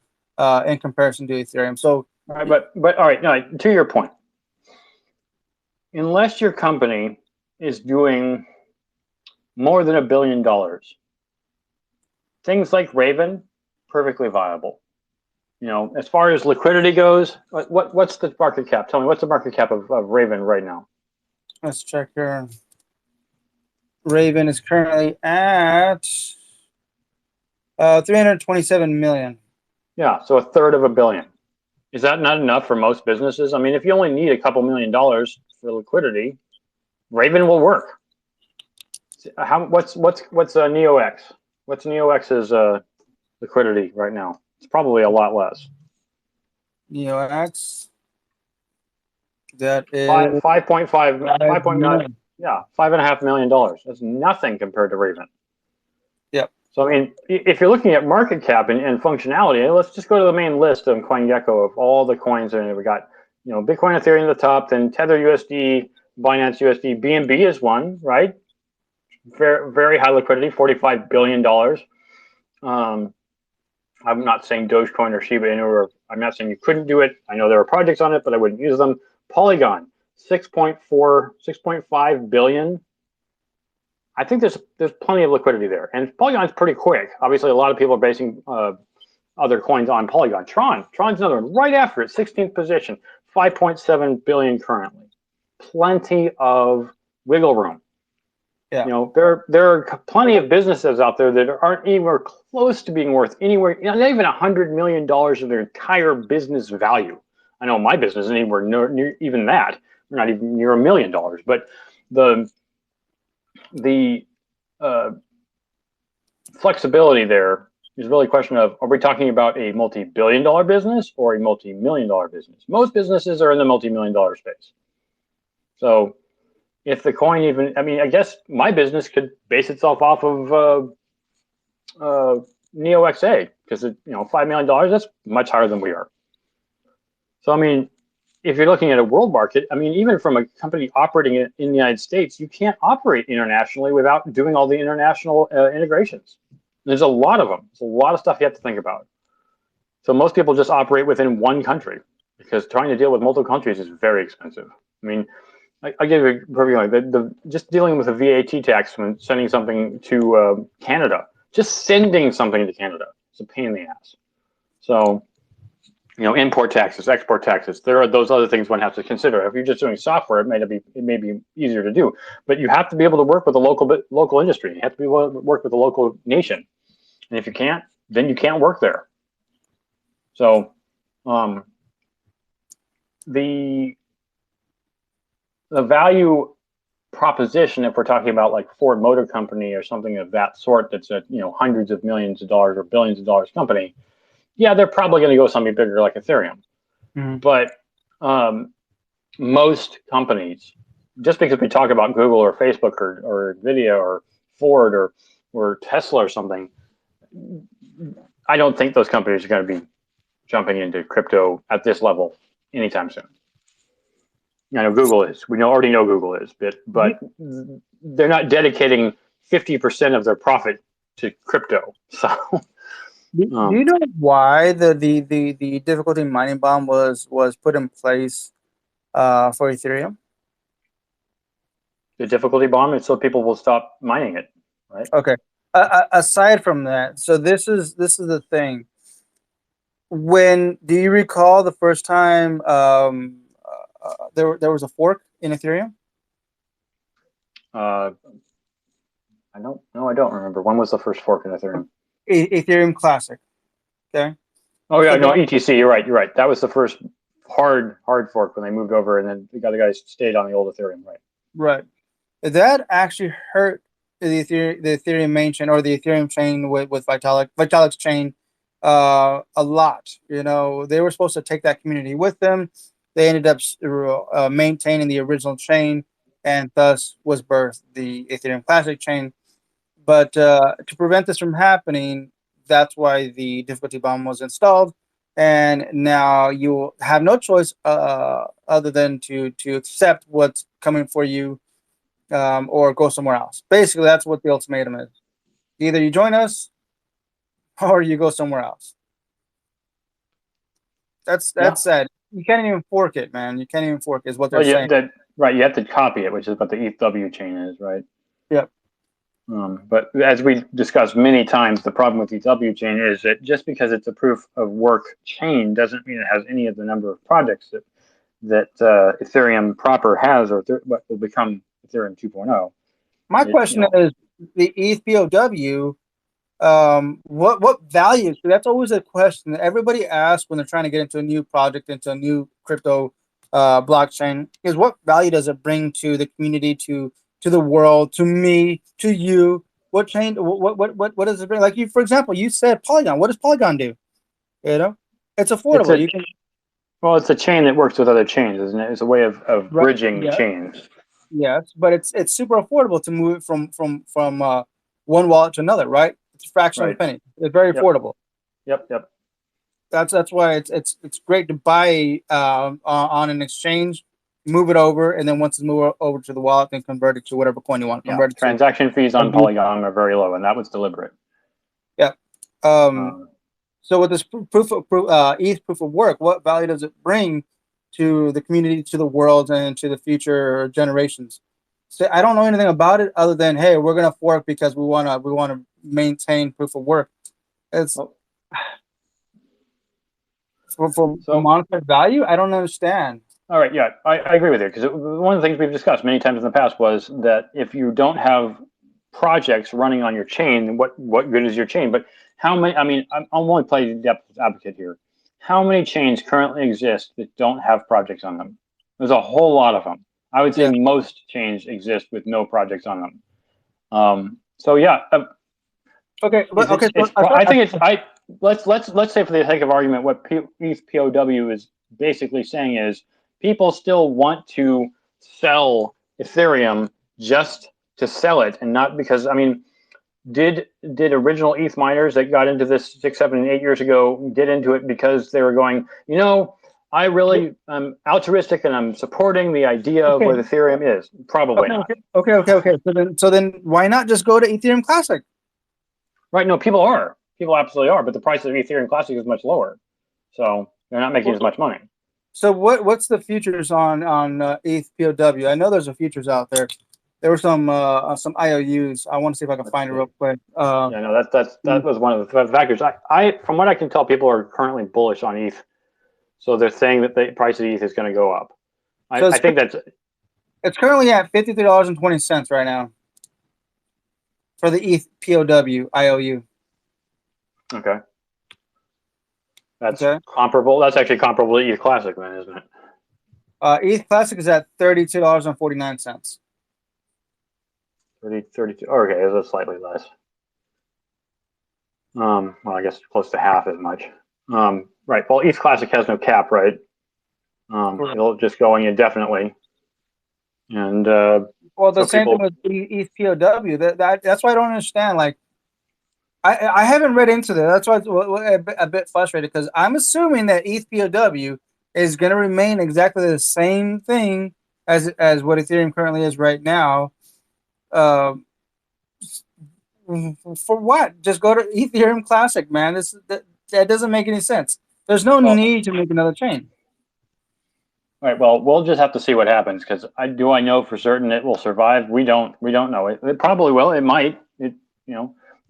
in comparison to Ethereum. So, all right, but all right, no, to your point, unless your company is doing more than $1 billion, things like Raven, perfectly viable. As far as liquidity goes, what's the market cap? Tell me, what's the market cap of Raven right now? Let's check here. Raven is currently at 327 million. Yeah, so a third of $1 billion. Is that not enough for most businesses? I mean, if you only need a couple $1 million for liquidity, Raven will work. What's NeoX? What's NeoX's liquidity right now? It's probably a lot less. NeoX. That is 5.9. Yeah, $5.5 million. That's nothing compared to Raven. Yep. So I mean, if you're looking at market cap and functionality, let's just go to the main list of CoinGecko of all the coins. And we got, Bitcoin, Ethereum at the top, then Tether USD, Binance USD, BNB is one, right? Very, very high liquidity, $45 billion. I'm not saying Dogecoin or Shiba Inu, I'm not saying you couldn't do it. I know there are projects on it, but I wouldn't use them. Polygon, 6.5 billion. I think there's plenty of liquidity there, and Polygon's pretty quick. Obviously, a lot of people are basing other coins on Polygon. Tron's another one right after it, 16th position, 5.7 billion currently. Plenty of wiggle room. Yeah. There are plenty of businesses out there that aren't even close to being worth anywhere, not even $100 million of their entire business value. I know my business isn't anywhere near even that. We're not even near $1 million, but the flexibility there is really a question of, are we talking about a multi-billion-dollar business or a multi-million-dollar business? Most businesses are in the multi-million-dollar space. So if the coin even, I mean, I guess my business could base itself off of NeoXA, because $5 million, that's much higher than we are. So I mean, if you're looking at a world market, I mean, even from a company operating in the United States, you can't operate internationally without doing all the international integrations. There's a lot of them. There's a lot of stuff you have to think about. So most people just operate within one country, because trying to deal with multiple countries is very expensive. I mean, I give you a perfect just dealing with a VAT tax when sending something to Canada, just sending something to Canada, it's a pain in the ass. So, import taxes, export taxes, there are those other things one has to consider. If you're just doing software, it may be easier to do, but you have to be able to work with the local industry. You have to be able to work with the local nation. And if you can't, then you can't work there. So the value proposition, if we're talking about like Ford Motor Company or something of that sort, that's a hundreds of millions of dollars or billions of dollars company, yeah, they're probably going to go something bigger like Ethereum. Mm-hmm. But most companies, just because we talk about Google or Facebook or Nvidia or Ford or Tesla or something, I don't think those companies are going to be jumping into crypto at this level anytime soon. I know Google is. We already know Google is, but they're not dedicating 50% of their profit to crypto. So, do you know why the difficulty mining bomb was put in place for Ethereum? The difficulty bomb is so people will stop mining it, right? Okay. Aside from that, so this is the thing. Do you recall the first time there was a fork in Ethereum? I don't remember. When was the first fork in Ethereum? Ethereum Classic. Okay. Oh yeah, no, ETC. You're right. That was the first hard fork when they moved over, and then the other guys stayed on the old Ethereum, right? Right. That actually hurt the Ethereum main chain, or the Ethereum chain with Vitalik's chain a lot. They were supposed to take that community with them. They ended up maintaining the original chain, and thus was birthed the Ethereum Classic chain. But to prevent this from happening, that's why the difficulty bomb was installed. And now you have no choice other than to accept what's coming for you, or go somewhere else. Basically, that's what the ultimatum is. Either you join us or you go somewhere else. That's sad. You can't even fork it, man. You can't even fork it, is what they're saying. Right, you have to copy it, which is what the ETHW chain is, right? Yep. But as we discussed many times, the problem with the ETHW chain is that just because it's a proof of work chain doesn't mean it has any of the number of projects that Ethereum proper has, or what will become Ethereum 2.0. My question is, the ETHPOW, what value? So that's always a question that everybody asks when they're trying to get into a new project, into a new crypto blockchain, is what value does it bring to the community, to the world, to me, to you? What chain? What does it bring? Like you, for example, you said Polygon. What does Polygon do? It's affordable. Well, it's a chain that works with other chains, isn't it? It's a way of bridging chains. Yes, but it's super affordable to move it from one wallet to another, right? It's a fraction of a penny. It's very affordable. Yep. That's why it's great to buy on an exchange, move it over, and then once it's moved over to the wallet, then convert it to whatever coin you want. Transaction fees on Polygon are very low, and that was deliberate. Yeah. So with this ETH proof of work, what value does it bring to the community, to the world, and to the future generations? So I don't know anything about it other than, hey, we're gonna fork because we wanna maintain proof of work. It's for monetary value. I don't understand. All right, yeah, I agree with you, because one of the things we've discussed many times in the past was that if you don't have projects running on your chain, then what good is your chain? But how many? I mean, I'm only playing devil's advocate here. How many chains currently exist that don't have projects on them? There's a whole lot of them. I would say most chains exist with no projects on them. So yeah, Okay, but okay. So I think it's let's say for the sake of argument, what ETH POW is basically saying is people still want to sell Ethereum just to sell it, and not because I mean, did original ETH miners that got into this 6, 7, and 8 years ago get into it because they were going, I really am altruistic and I'm supporting the idea of what Ethereum is? Probably not. Okay. So then why not just go to Ethereum Classic? Right? No, people absolutely are, but the price of Ethereum Classic is much lower, so they're not making as much money. So what's the futures on ETH POW? I know there's a futures out there. There were some IOUs. I want to see if I can find it real quick. Yeah, no, that was one of the factors. I from what I can tell, people are currently bullish on ETH, so they're saying that the price of ETH is going to go up. I think it's currently at $53.20 right now for the ETH POW IOU. Okay, that's comparable. That's actually comparable to ETH Classic, then, isn't it? ETH Classic is at $32.49. 32. Okay, it's slightly less. Well, I guess close to half as much. Right. Well, ETH Classic has no cap, right? It'll just going indefinitely. And well, the same thing with ETH POW. That's why I don't understand. Like, I haven't read into that. That's why I'm a bit frustrated, because I'm assuming that ETH POW is going to remain exactly the same thing as what Ethereum currently is right now. For what? Just go to Ethereum Classic, man. That doesn't make any sense. There's no need to make another chain. All right. Well, we'll just have to see what happens, because I know for certain it will survive. We don't know. It probably will. It might.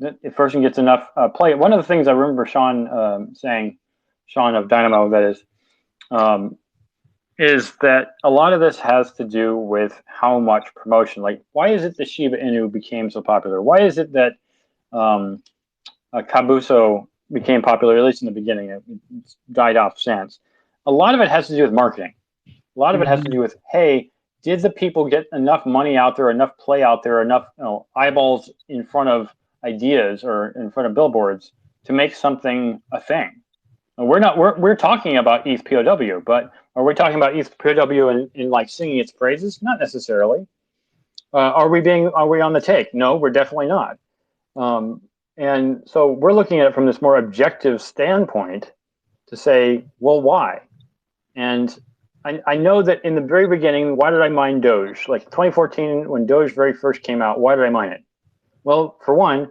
If person gets enough play. One of the things I remember Sean saying, Sean of Dynamo, that is that a lot of this has to do with how much promotion. Like, why is it that Shiba Inu became so popular? Why is it that Cabuso became popular, at least in the beginning? It's died off since. A lot of it has to do with marketing. A lot of it has to do with, hey, did the people get enough money out there, enough play out there, enough eyeballs in front of ideas or in front of billboards to make something a thing? And we're talking about ETH POW, but are we talking about ETH POW in like singing its praises? Not necessarily. Are we on the take? No, we're definitely not. And so we're looking at it from this more objective standpoint to say, well, why? And I know that in the very beginning, why did I mine Doge? Like 2014, when Doge very first came out, why did I mine it? Well, for one,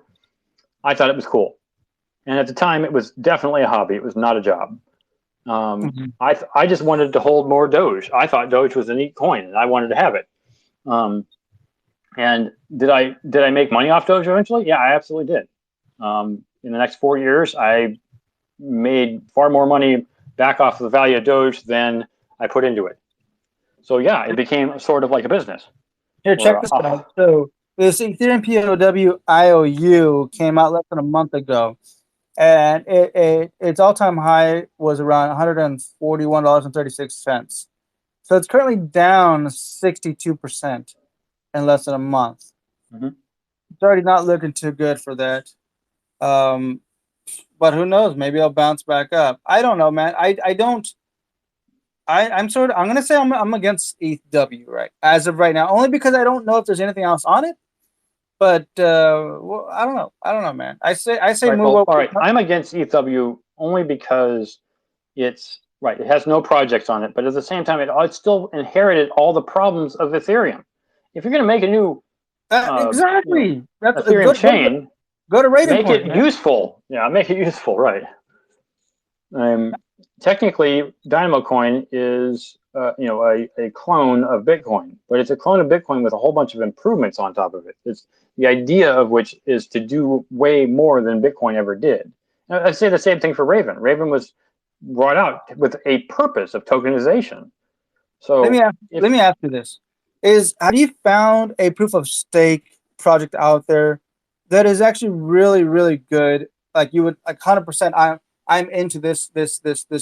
I thought it was cool. And at the time, it was definitely a hobby. It was not a job. I just wanted to hold more Doge. I thought Doge was a neat coin, and I wanted to have it. And did I make money off Doge eventually? Yeah, I absolutely did. In the next 4 years, I made far more money back off the value of Doge than I put into it. So yeah, it became sort of like a business. Here, check this out. So this Ethereum POW IOU came out less than a month ago, and its all-time high was around $141.36. So it's currently down 62% in less than a month. It's already not looking too good for that. But who knows? Maybe it'll bounce back up. I don't know, man. I'm going to say I'm against ETHW as of right now, only because I don't know if there's anything else on it. But well, I don't know, man. I say move over. All right, I'm against ETHW only because it has no projects on it, but at the same time, it still inherited all the problems of Ethereum. If you're going to make a new exactly that's Ethereum chain, go to Raven. Make it useful. Yeah, make it useful, right? Technically, Dynamo Coin is a clone of Bitcoin, but it's a clone of Bitcoin with a whole bunch of improvements on top of it. It's the idea of which is to do way more than Bitcoin ever did. Now, I say the same thing for Raven. Raven was brought out with a purpose of tokenization. So let me ask you this: have you found a proof of stake project out there that is actually really, really good? Like you would 100%. I'm into this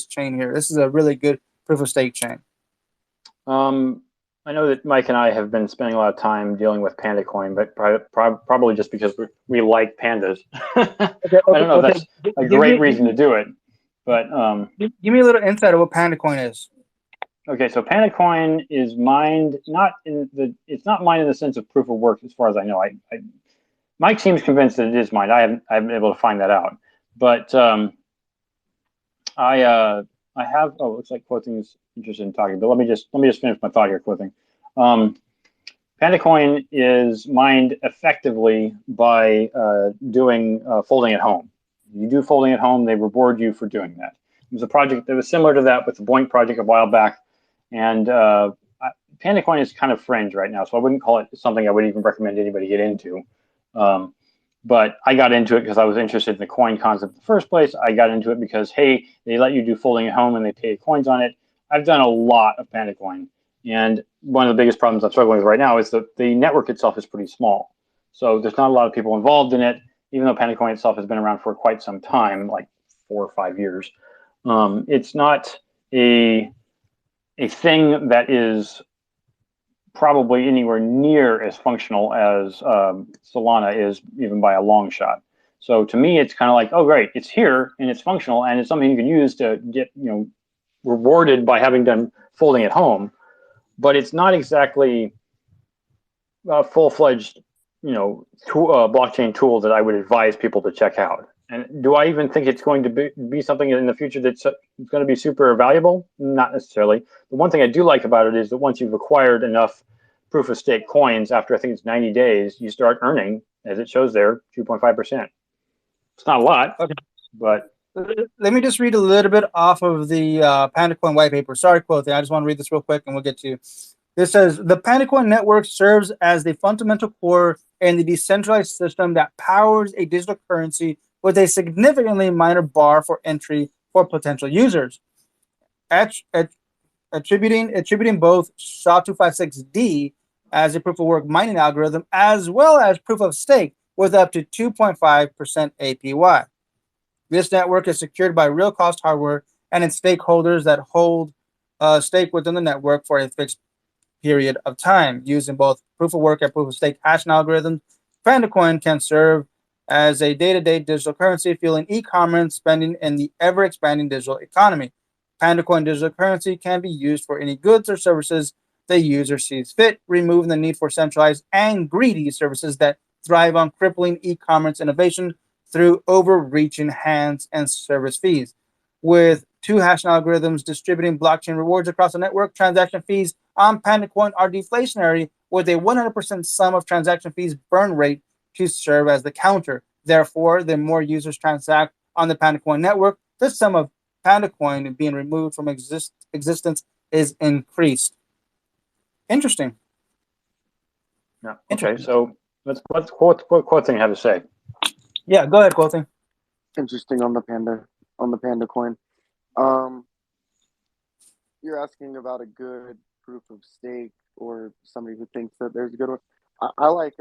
chain here. This is a really good proof of stake chain. I know that Mike and I have been spending a lot of time dealing with Panda Coin, but probably just because we like pandas. Okay, I don't know if okay. that's a great reason to do it, but Give me a little insight of what Panda Coin is. okay. So Panda Coin is mined it's not mined in the sense of proof of work, as far as I know. Mike seems convinced that it is mined. I haven't been able to find that out, but I have. Oh, it looks like Clothing's interested in talking, but let me just finish my thought here, Clothing. Um, Panda Coin is mined effectively by doing folding at home. You do folding at home, they reward you for doing that. It was a project that was similar to that with the Boink project a while back, and Panda Coin is kind of fringe right now, so I wouldn't call it something I would even recommend anybody get into. Um, but I got into it because I was interested in the coin concept in the first place. I got into it because, hey, they let you do folding at home and they pay coins on it. I've done a lot of Panda Coin. And one of the biggest problems I'm struggling with right now is that the network itself is pretty small. So there's not a lot of people involved in it, even though Panda Coin itself has been around for quite some time, like 4 or 5 years. It's not a thing that is probably anywhere near as functional as Solana is, even by a long shot. So to me, it's kind of like, oh, great, it's here and it's functional and it's something you can use to get rewarded by having done folding at home. But it's not exactly a full-fledged, blockchain tool that I would advise people to check out. And do I even think it's going to be something in the future that's going to be super valuable? Not necessarily. The one thing I do like about it is that once you've acquired enough proof of stake coins, after I think it's 90 days, you start earning, as it shows there, 2.5%. It's not a lot, Okay. but Let me just read a little bit off of the Panda Coin white paper. Sorry, Quoting. I just want to read this real quick and we'll get to. This says the Panda Coin network serves as the fundamental core in the decentralized system that powers a digital currency with a significantly minor bar for entry for potential users. Attributing both SHA-256D as a proof of work mining algorithm as well as proof of stake with up to 2.5% APY. This network is secured by real cost hardware and its stakeholders that hold stake within the network for a fixed period of time. Using both proof of work and proof of stake hashing algorithms, Panda Coin can serve as a day-to-day digital currency, fueling e-commerce spending in the ever-expanding digital economy. Panda Coin digital currency can be used for any goods or services the user sees fit, removing the need for centralized and greedy services that thrive on crippling e-commerce innovation through overreaching hands and service fees. With two hashing algorithms distributing blockchain rewards across the network, transaction fees on Panda Coin are deflationary, with a 100% sum of transaction fees burn rate to serve as the counter. Therefore, the more users transact on the Panda Coin network, the sum of Panda Coin being removed from existence is increased. Interesting. yeah. Okay, so let's what Quoting have to say. Yeah, go ahead, Quoting. Interesting on the Panda Coin. You're asking about a good proof of stake or somebody who thinks that there's a good one. I like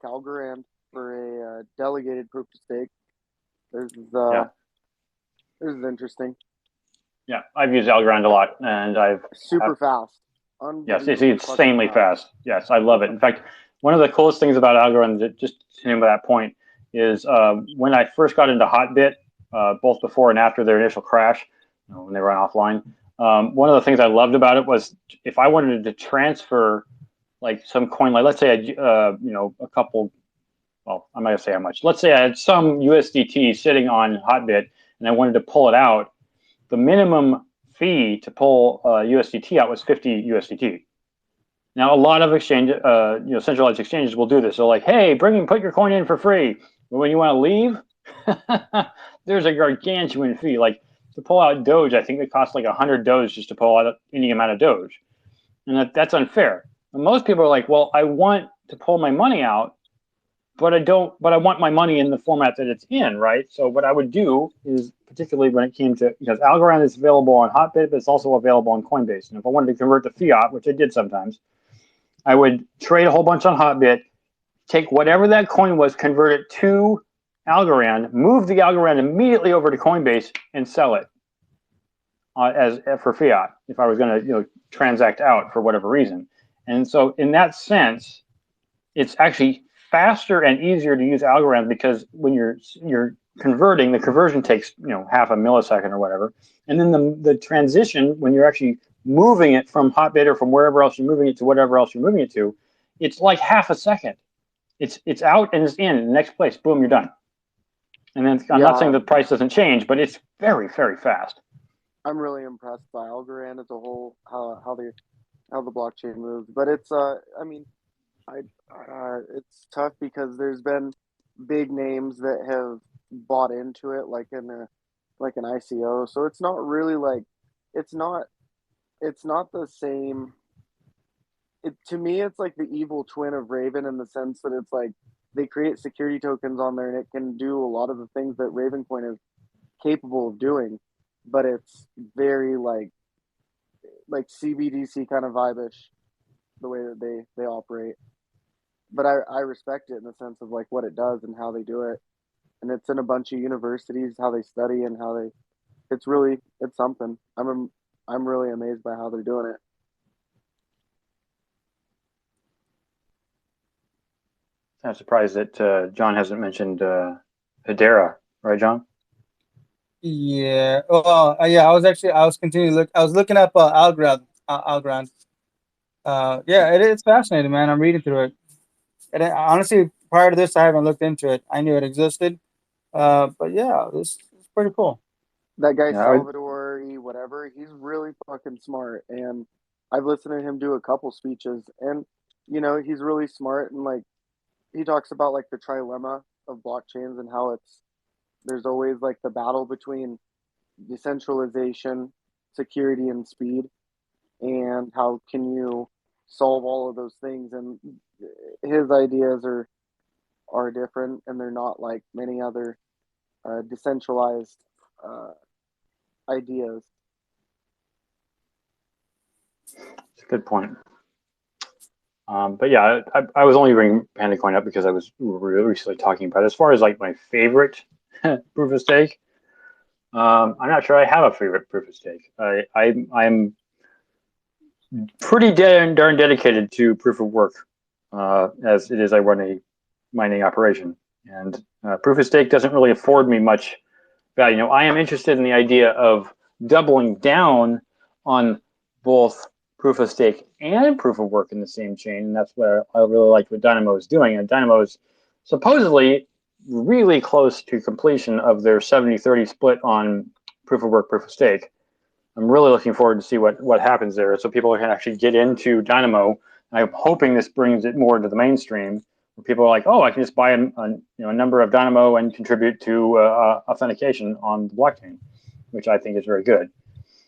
Algorand for a delegated proof of stake. This is interesting. Yeah, I've used Algorand a lot, and super fast. Yes, it's insanely fast. Yes, I love it. In fact, one of the coolest things about Algorand, just to name that point, is when I first got into Hotbit, both before and after their initial crash, when they ran offline. One of the things I loved about it was if I wanted to transfer like some coin, like let's say a couple. Well, I'm not gonna say how much. Let's say I had some USDT sitting on Hotbit, and I wanted to pull it out. The minimum fee to pull USDT out was 50 USDT. Now, a lot of centralized exchanges will do this. They're like, hey, put your coin in for free. But when you want to leave, there's a gargantuan fee. Like to pull out Doge, I think it costs like 100 Doge just to pull out any amount of Doge. And that's unfair. And most people are like, well, I want to pull my money out, but I want my money in the format that it's in, right? So what I would do is, particularly when it came to, because Algorand is available on Hotbit, but it's also available on Coinbase. And if I wanted to convert to fiat, which I did sometimes, I would trade a whole bunch on Hotbit, take whatever that coin was, convert it to Algorand, move the Algorand immediately over to Coinbase and sell it. as for fiat if I was going to transact out for whatever reason. And so in that sense, it's actually faster and easier to use Algorand because when you're converting, the conversion takes half a millisecond or whatever, and then the transition when you're actually moving it from Hotbit or from wherever else you're moving it to whatever else you're moving it to, it's like half a second. It's out and it's in the next place. Boom, you're done. And then I'm not saying the price doesn't change, but it's very, very fast. I'm really impressed by Algorand as a whole, how the blockchain moves. But it's it's tough because there's been big names that have bought into it, like an ICO. So it's not really like it's not the same. To me, it's like the evil twin of Raven in the sense that it's like they create security tokens on there and it can do a lot of the things that Ravencoin is capable of doing, but it's very like CBDC kind of vibe-ish the way that they operate. But I respect it in the sense of like what it does and how they do it, and it's in a bunch of universities how they study and how it's something. I'm really amazed by how they're doing it. I'm surprised that John hasn't mentioned Hedera, right, John? Yeah. Well, yeah. I was continuing to look. I was looking up Algorand. Yeah, it's fascinating, man. I'm reading through it. And honestly, prior to this, I haven't looked into it. I knew it existed, but yeah, this is pretty cool. That guy Salvador whatever, he's really fucking smart, and I've listened to him do a couple speeches, and he's really smart, and like he talks about like the trilemma of blockchains and how there's always like the battle between decentralization, security, and speed, and how can you solve all of those things. And his ideas are different, and they're not like many other decentralized ideas. It's a good point. But yeah, I was only bringing Panda Coin up because we were recently talking about it. As far as like my favorite proof of stake, I'm not sure I have a favorite proof of stake. I'm pretty darn dedicated to proof of work, as it is I run a mining operation, and proof of stake doesn't really afford me much value. I am interested in the idea of doubling down on both proof of stake and proof of work in the same chain, and that's what I really like what Dynamo is doing. And Dynamo is supposedly really close to completion of their 70-30 split on proof of work, proof of stake. I'm really looking forward to see what happens there, so people can actually get into Dynamo. I'm hoping this brings it more into the mainstream, where people are like, oh, I can just buy a number of Dynamo and contribute to authentication on the blockchain, which I think is very good.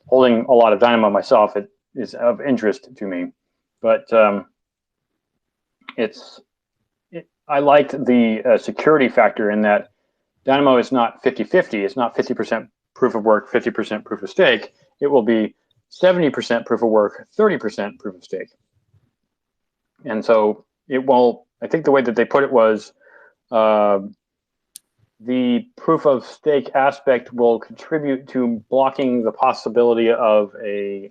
Holding a lot of Dynamo myself, it is of interest to me, but I liked the security factor in that Dynamo is not 50-50. It's not 50% proof of work, 50% proof of stake. It will be 70% proof of work, 30% proof of stake. And so it will, I think the way that they put it was the proof of stake aspect will contribute to blocking the possibility of a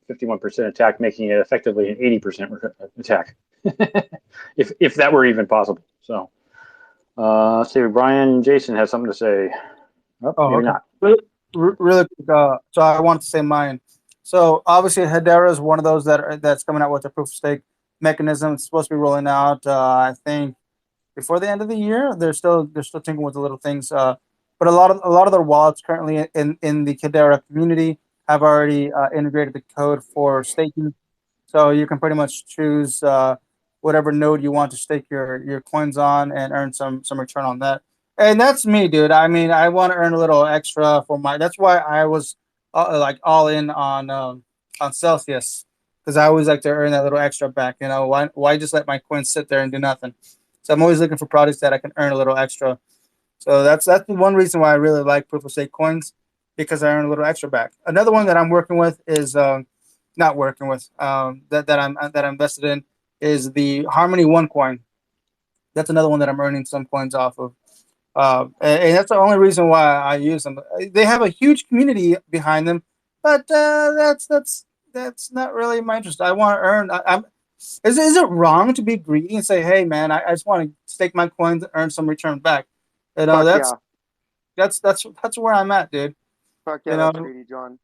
51% attack, making it effectively an 80% attack, if that were even possible. So let's see, Brian Jason has something to say. Oh, maybe not. Really quick, so I want to say mine. So obviously Hedera is one of those that's coming out with a proof of stake mechanism. It's supposed to be rolling out, I think, before the end of the year. They're still tinkering with the little things. But a lot of their wallets currently in the Hedera community have already integrated the code for staking. So you can pretty much choose whatever node you want to stake your coins on and earn some return on that. And that's me, dude. I mean, I want to earn a little extra for my. That's why I was like all in on Celsius, because I always like to earn that little extra back. Why just let my coins sit there and do nothing? So I'm always looking for products that I can earn a little extra. So that's the one reason why I really like proof of stake coins, because I earn a little extra back. Another one that I'm working with is not working with that I'm invested in is the Harmony One coin. That's another one that I'm earning some coins off of. And that's the only reason why I use them. They have a huge community behind them, But that's not really my interest. I want to earn. Is it wrong to be greedy and say, hey man, I just want to stake my coins and earn some return back? You know, Fuck yeah. that's where I'm at, dude. Fuck yeah, You that's know, greedy, John.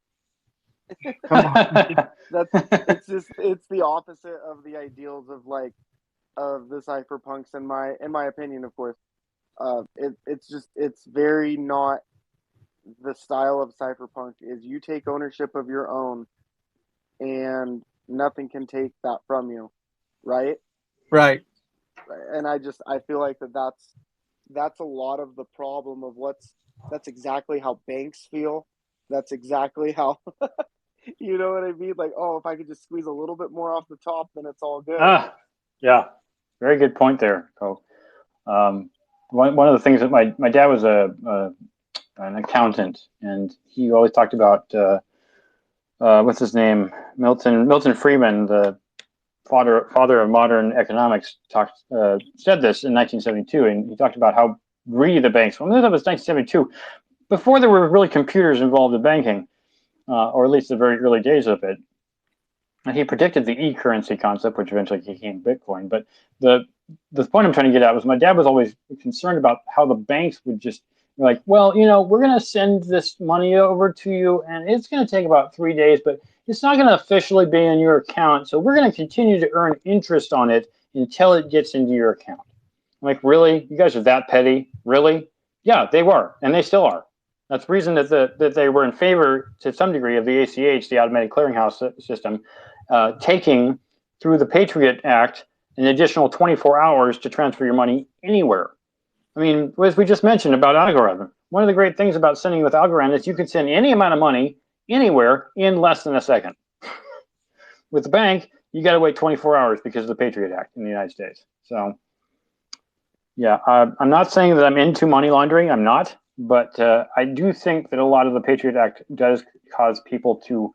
come on. It's the opposite of the ideals of like of the cypherpunks in my opinion, of course. It's very not the style of cypherpunk is you take ownership of your own and nothing can take that from you, right? Right. And I feel like that's a lot of the problem of that's exactly how banks feel. That's exactly how you know what I mean? Like, oh, if I could just squeeze a little bit more off the top, then it's all good. Yeah, very good point there. So, one of the things that my dad was an accountant, and he always talked about what's his name, Milton Friedman, the father of modern economics, said this in 1972, and he talked about how greedy the banks. Well, that was 1972, before there were really computers involved in banking, or at least the very early days of it. And he predicted the e-currency concept, which eventually became Bitcoin. But the point I'm trying to get at was my dad was always concerned about how the banks would just like, well, we're going to send this money over to you, and it's going to take about 3 days, but it's not going to officially be in your account. So we're going to continue to earn interest on it until it gets into your account. I'm like, really? You guys are that petty? Really? Yeah, they were, and they still are. That's the reason that they were in favor, to some degree, of the ACH, the Automated Clearinghouse System, taking, through the Patriot Act, an additional 24 hours to transfer your money anywhere. I mean, as we just mentioned about Algorand, one of the great things about sending with Algorand is you can send any amount of money anywhere in less than a second. With the bank, you got to wait 24 hours because of the Patriot Act in the United States. So, yeah, I'm not saying that I'm into money laundering. I'm not. But I do think that a lot of the Patriot Act does cause people to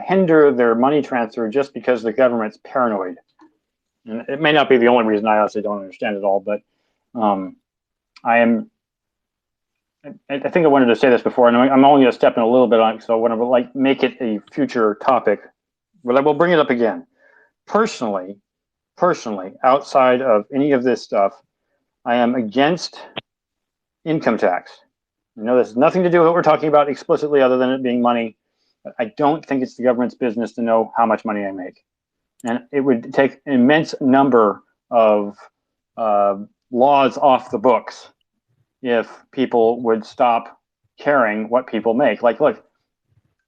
hinder their money transfer just because the government's paranoid. And it may not be the only reason. I honestly don't understand it all, but I think I wanted to say this before, and I'm only going to step in a little bit on it, so I want to make it a future topic, but I will bring it up again. Personally, outside of any of this stuff, I am against income tax. I know this has nothing to do with what we're talking about explicitly other than it being money, but I don't think it's the government's business to know how much money I make. And it would take an immense number of laws off the books if people would stop caring what people make. Like, look,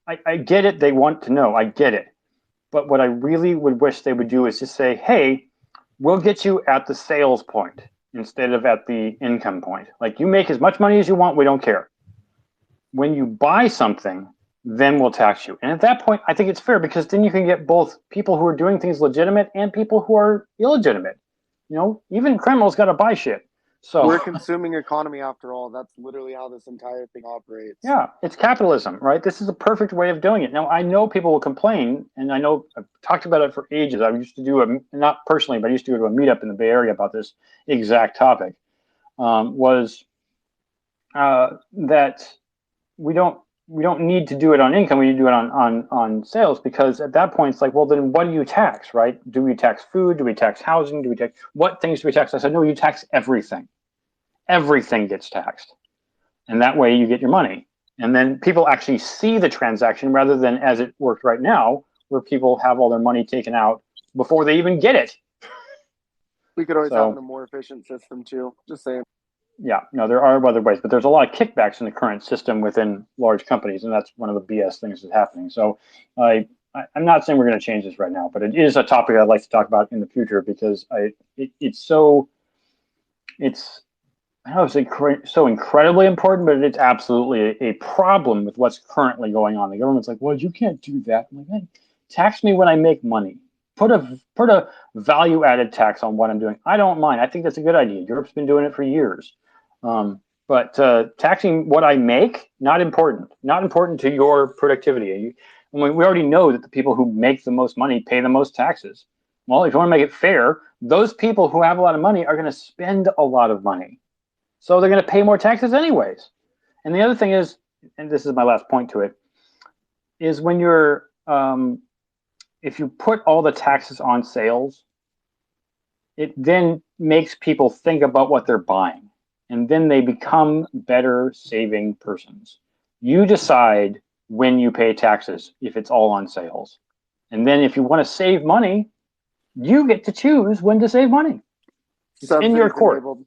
I get it. They want to know. I get it. But what I really would wish they would do is just say, hey, we'll get you at the sales point instead of at the income point. Like, you make as much money as you want. We don't care. When you buy something, then we'll tax you. And at that point, I think it's fair because then you can get both people who are doing things legitimate and people who are illegitimate. Even criminals got to buy shit. So we're a consuming economy after all. That's literally how this entire thing operates. Yeah, it's capitalism, right? This is a perfect way of doing it. Now, I know people will complain, and I know I've talked about it for ages. I used to do not personally, but I used to go to a meetup in the Bay Area about this exact topic. That we don't need to do it on income. We need to do it on sales, because at that point it's like, well, then what do you tax, right? Do we tax food? Do we tax housing? What things do we tax? I said, no, you tax everything. Everything gets taxed, and that way you get your money. And then people actually see the transaction rather than as it works right now, where people have all their money taken out before they even get it. We could always have a more efficient system too. Just saying. Yeah, no, there are other ways, but there's a lot of kickbacks in the current system within large companies, and that's one of the BS things that's happening. So I'm not saying we're going to change this right now, but it is a topic I'd like to talk about in the future, because it's so incredibly important, but it's absolutely a problem with what's currently going on. The government's like, well, you can't do that. I'm like, hey, tax me when I make money. Put a value-added tax on what I'm doing. I don't mind. I think that's a good idea. Europe's been doing it for years. But taxing what I make, not important. Not important to your productivity. We already know that the people who make the most money pay the most taxes. Well, if you want to make it fair, those people who have a lot of money are going to spend a lot of money. So they're going to pay more taxes anyways. And the other thing is, and this is my last point to it, is when you're if you put all the taxes on sales, it then makes people think about what they're buying, and then they become better saving persons. You decide when you pay taxes if it's all on sales, and then if you want to save money, you get to choose when to save money. It's in your court. Enabled.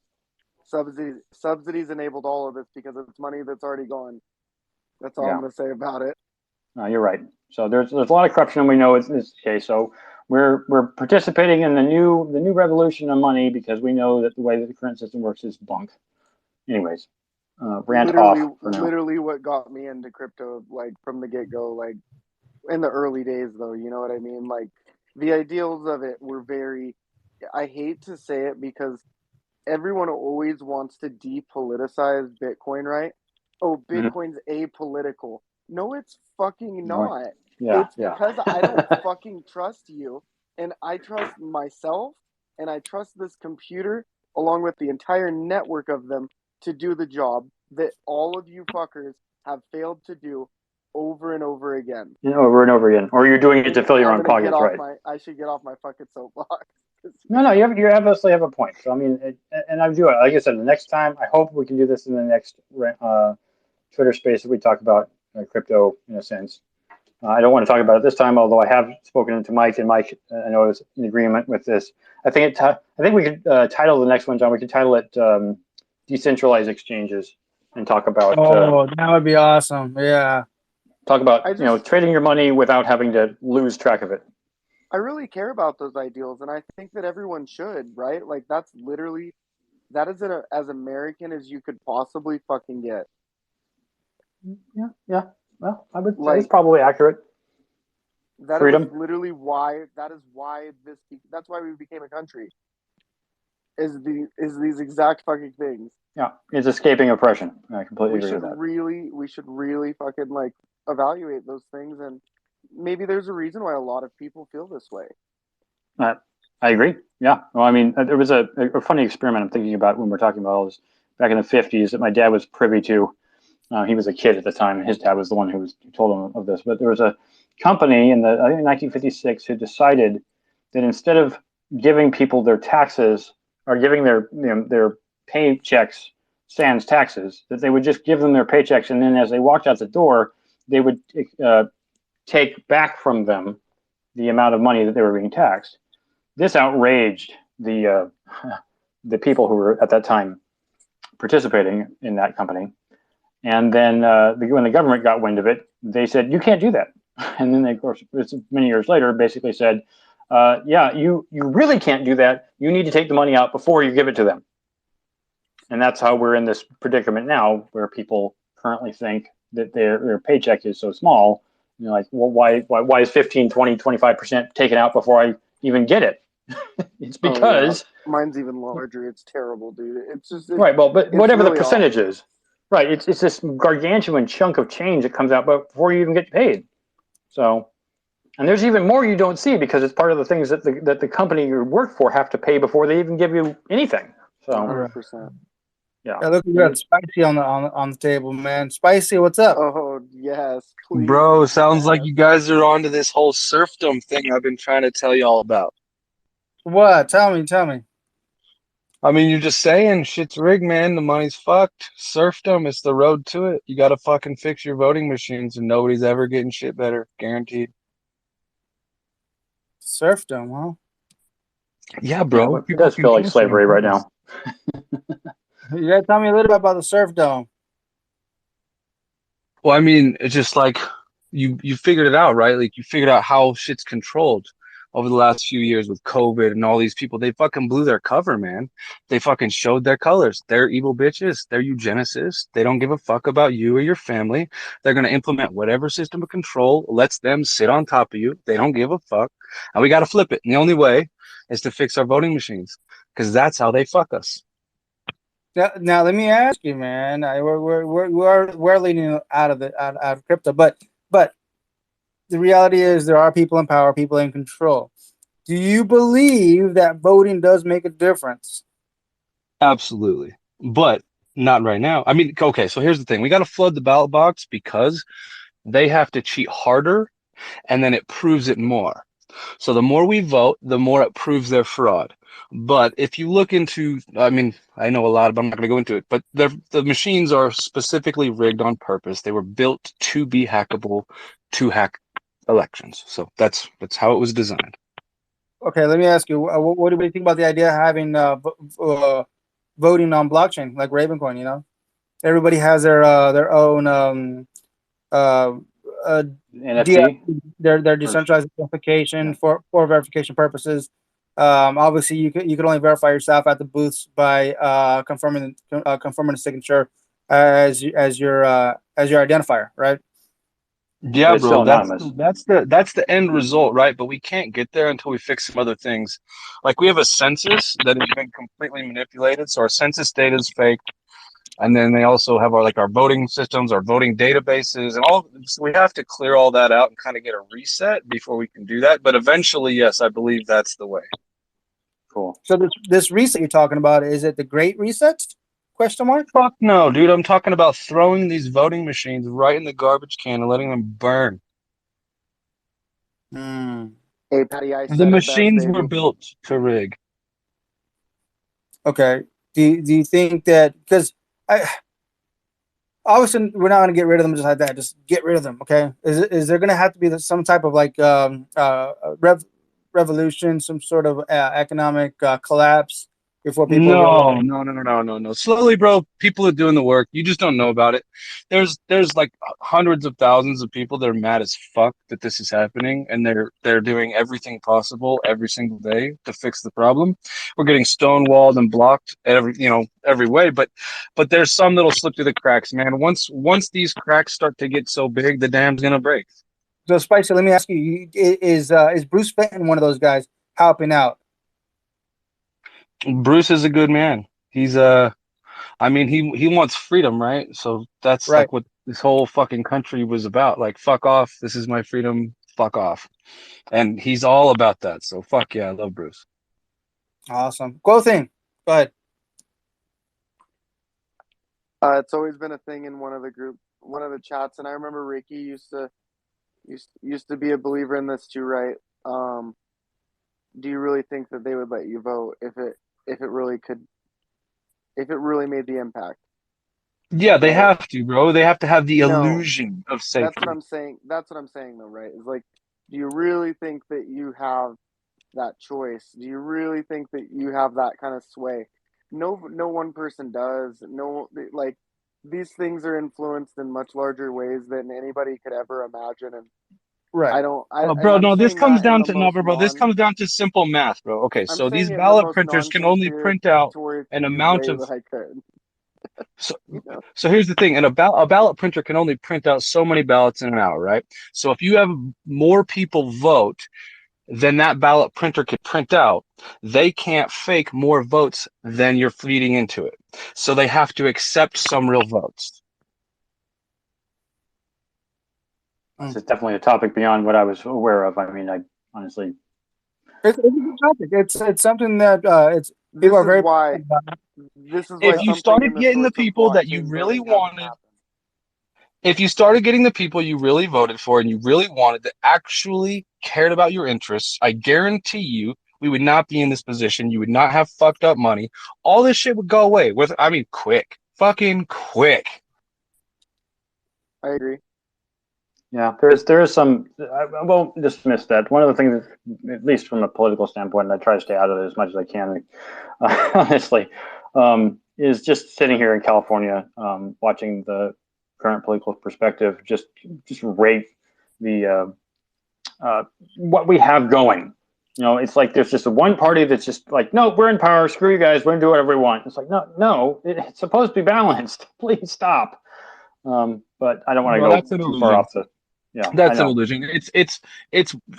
Subsidies enabled all of this because it's money that's already gone. That's all I'm going to say about it. No, you're right. So there's a lot of corruption, and we know it's okay. So we're participating in the new revolution of money because we know that the way that the current system works is bunk. Anyways, rant off for now. Literally, what got me into crypto, like from the get go, like in the early days, though. You know what I mean? Like the ideals of it were very. I hate to say it because everyone always wants to depoliticize Bitcoin, right? Oh, Bitcoin's apolitical. No, it's fucking not. It's because I don't fucking trust you, and I trust myself, and I trust this computer, along with the entire network of them, to do the job that all of you fuckers have failed to do over and over again. Over and over again. Or you're doing it to fill your own pockets, right? I should get off my fucking soapbox. No, you obviously have a point. So I mean, and I do it. Like I said, the next time, I hope we can do this in the next Twitter space that we talk about crypto in a sense. I don't want to talk about it this time, although I have spoken to Mike, and Mike, I know, is in agreement with this. I think we could title the next one, John. We could title it "Decentralized Exchanges" and talk about. That would be awesome. Yeah. Talk about trading your money without having to lose track of it. I really care about those ideals, and I think that everyone should, right? Like that is as American as you could possibly fucking get. Yeah. Well, I would say it's probably accurate. Freedom. Is literally why. That's why we became a country. Is these exact fucking things. Yeah, it's escaping oppression. I completely agree with that. We should really fucking like evaluate those things, and maybe there's a reason why a lot of people feel this way. I agree. Yeah. Well, I mean, there was a funny experiment I'm thinking about when we're talking about all this back in the 50s that my dad was privy to. He was a kid at the time, and his dad was the one who told him of this. But there was a company I think 1956 who decided that instead of giving people their taxes or giving their paychecks sans taxes, that they would just give them their paychecks, and then as they walked out the door, they would take back from them the amount of money that they were being taxed. This outraged the people who were at that time participating in that company. And then when the government got wind of it, they said, you can't do that. And then they, of course, many years later, basically said, you really can't do that. You need to take the money out before you give it to them. And that's how we're in this predicament now, where people currently think that their paycheck is so small. You know, like, well, why is 15, 20, 25% taken out before I even get it? It's because mine's even larger. It's terrible, dude. It's just right. Well, but whatever really the percentage awful. is, right? It's this gargantuan chunk of change that comes out before you even get paid. So, and there's even more you don't see because it's part of the things that the company you work for have to pay before they even give you anything. So, 100%. Yeah, look, we got Spicy on the table, man. Spicy, what's up? Oh yes, please. Bro, sounds like you guys are onto this whole serfdom thing I've been trying to tell you all about. What? Tell me. I mean, you're just saying shit's rigged, man. The money's fucked. Serfdom is the road to it. You got to fucking fix your voting machines, and nobody's ever getting shit better, guaranteed. Serfdom, huh? Yeah, bro. It does feel like slavery right now. You gotta tell me a little bit about the serfdom. Well, I mean, it's just like you figured it out, right? Like you figured out how shit's controlled over the last few years with COVID and all these people. They fucking blew their cover, man. They fucking showed their colors. They're evil bitches. They're eugenicists. They don't give a fuck about you or your family. They're going to implement whatever system of control lets them sit on top of you. They don't give a fuck. And we got to flip it. And the only way is to fix our voting machines because that's how they fuck us. Now let me ask you, man. We're leading out of crypto, but the reality is there are people in power, people in control. Do you believe that voting does make a difference? Absolutely, but not right now. I mean, okay. So here's the thing: we got to flood the ballot box because they have to cheat harder, and then it proves it more. So the more we vote, the more it proves their fraud. But if you look into, I mean, I know a lot, but I'm not going to go into it. But the machines are specifically rigged on purpose. They were built to be hackable, to hack elections. So that's how it was designed. Okay, let me ask you, what do you think about the idea of having voting on blockchain like Ravencoin? You know, everybody has their own uh, NFT. their decentralized verification for verification purposes. Obviously, you could only verify yourself at the booths by confirming the signature as your identifier, right? Yeah, But it's still bro, anonymous. that's the end result, right? But we can't get there until we fix some other things. Like we have a census that has been completely manipulated, so our census data is fake. And then they also have our voting systems, our voting databases, and all. So we have to clear all that out and kind of get a reset before we can do that. But eventually, yes, I believe that's the way. Cool. So this reset you're talking about, is it the Great Reset? Question mark. Fuck no, dude. I'm talking about throwing these voting machines right in the garbage can and letting them burn. Hey, Patty, I The said it best, machines were baby. built to rig. Okay. Do you think that, because I obviously we're not going to get rid of them just like that. Just get rid of them. Okay. Is there going to have to be some type of like revolution, some sort of economic collapse before people realize? No. Slowly, bro. People are doing the work. You just don't know about it. There's like hundreds of thousands of people that are mad as fuck that this is happening, and they're doing everything possible every single day to fix the problem. We're getting stonewalled and blocked every way, but there's some that'll slip through the cracks, man. Once these cracks start to get so big, the dam's gonna break. So Spicer, let me ask you: is Bruce Fenton one of those guys helping out? Bruce is a good man. He's I mean, he wants freedom, right? So that's Right. like what this whole fucking country was about. Like, fuck off. This is my freedom. Fuck off. And he's all about that. So fuck yeah, I love Bruce. Awesome. Go thing. Go ahead. It's always been a thing in one of the chats, and I remember Ricky used to be a believer in this too, right? Do you really think that they would let you vote if it really made the impact? Yeah, they Right? have to, bro. They have to have the No, illusion of that's safety. what I'm saying. That's what I'm saying, though, right? Is like, do you really think that you have that choice? Do you really think that you have that kind of sway? No one person does. No, like these things are influenced in much larger ways than anybody could ever imagine, and Right. I don't. Oh, And bro, I'm no, this saying comes that in down the to no, most bro. This non. comes down to simple math, bro. Okay, I'm so saying these it in the ballot most printers can only print out an non-conspiratorial amount way of. that I could. So, You know? so here's the thing, and a ballot printer can only print out so many ballots in an hour, right? So if you have more people vote than that ballot printer could print out, they can't fake more votes than you're feeding into it. So they have to accept some real votes. This is definitely a topic beyond what I was aware of. I mean, I honestly. It's a good topic. It's something that it's This people are is very. why. This is why If you something started in the getting the sorts of people that you blockchain really voting hasn't wanted, happened. if you started getting the people you really voted for and you really wanted that actually cared about your interests, I guarantee you we would not be in this position. You would not have fucked up money. All this shit would go away quick. Fucking quick. I agree. Yeah, there is some. I won't dismiss that. One of the things, at least from a political standpoint, and I try to stay out of it as much as I can, honestly, is just sitting here in California, watching the current political perspective, just rate the what we have going. You know, it's like there's just one party that's just like, no, we're in power. Screw you guys. We're gonna do whatever we want. It's like, no, it's supposed to be balanced. Please stop. But I don't want to Well, go that's an too far illusion. off the. Yeah, I That's an know. illusion. It's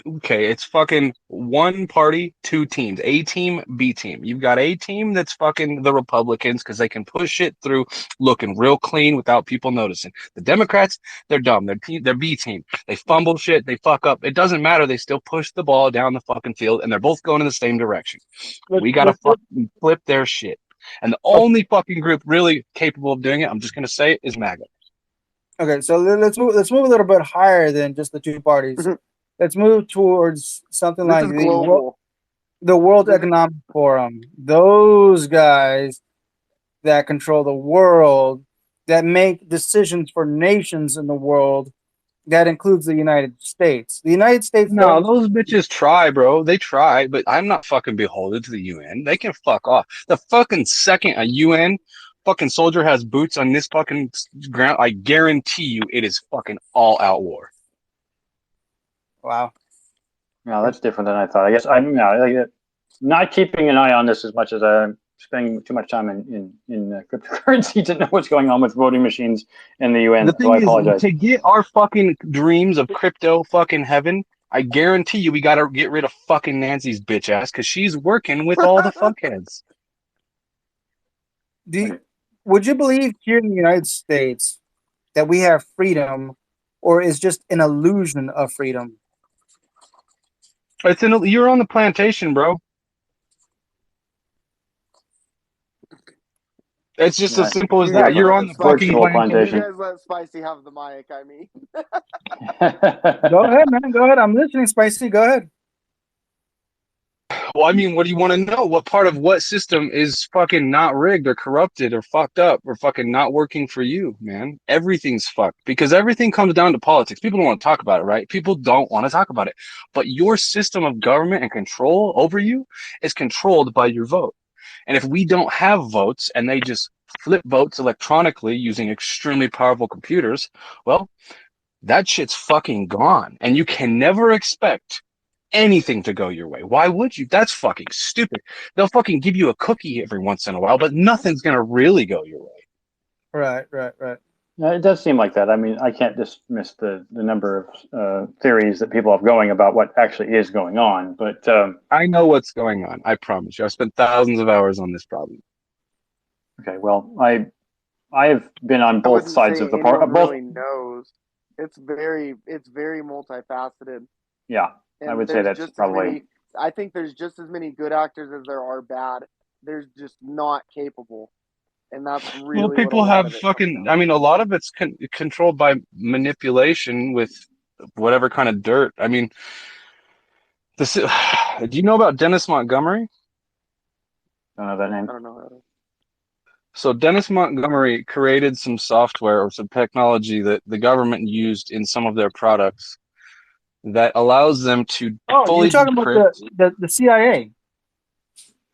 okay. It's fucking one party, two teams. A team, B team. You've got A team that's fucking the Republicans because they can push it through looking real clean without people noticing. The Democrats, they're dumb. They're B team. They fumble shit. They fuck up. It doesn't matter. They still push the ball down the fucking field, and they're both going in the same direction. We gotta fucking flip their shit. And the only fucking group really capable of doing it, I'm just gonna say it, is MAGA. Okay, so let's move. Let's move a little bit higher than just the two parties. Let's move towards something This like is global. the World This- Economic Forum. Those guys that control the world, that make decisions for nations in the world. That includes the United States. The United States. No, those bitches try, bro. They try, but I'm not fucking beholden to the UN. They can fuck off. The fucking second a UN fucking soldier has boots on this fucking ground, I guarantee you it is fucking all out war. Wow. Yeah, that's different than I thought. I guess I'm not keeping an eye on this as much as I'm spending too much time in cryptocurrency to know what's going on with voting machines in the UN. The So I thing is, apologize. to get our fucking dreams of crypto fucking heaven, I guarantee you we gotta get rid of fucking Nancy's bitch ass because she's working with all the fuckheads. Would you believe here in the United States that we have freedom, or is just an illusion of freedom? You're on the plantation, bro. It's just as simple as You that. guys You're let on the Spicy- fucking Virtual plantation. You guys let Spicy have the mic. I mean, Go ahead, man. Go ahead. I'm listening, Spicy. Go ahead. Well, I mean, what do you want to know? What part of what system is fucking not rigged or corrupted or fucked up or fucking not working for you, man? Everything's fucked because everything comes down to politics. People don't want to talk about it, right? People don't want to talk about it. But your system of government and control over you is controlled by your vote. And if we don't have votes and they just flip votes electronically using extremely powerful computers, well, that shit's fucking gone. And you can never expect anything to go your way. Why would you? That's fucking stupid. They'll fucking give you a cookie every once in a while, but nothing's gonna really go your way. Right. Yeah, it does seem like that. I mean, I can't dismiss the number of theories that people have going about what actually is going on, but I know what's going on. I promise you. I've spent thousands of hours on this problem. okay. Well, I have been on I both wouldn't sides say of the anyone part. Both, really knows. It's very multifaceted. yeah, And I would say there's that's just probably. as many. I think there's just as many good actors as there are bad. There's just not capable, and that's really Well, what a people lot have of it fucking. comes I down mean, a lot of it's controlled by manipulation with whatever kind of dirt. I mean, this. Do you know about Dennis Montgomery? Don't know that name. to. I don't know. So Dennis Montgomery created some software or some technology that the government used in some of their products that allows them to Oh, fully you're talking about decrypt. the CIA.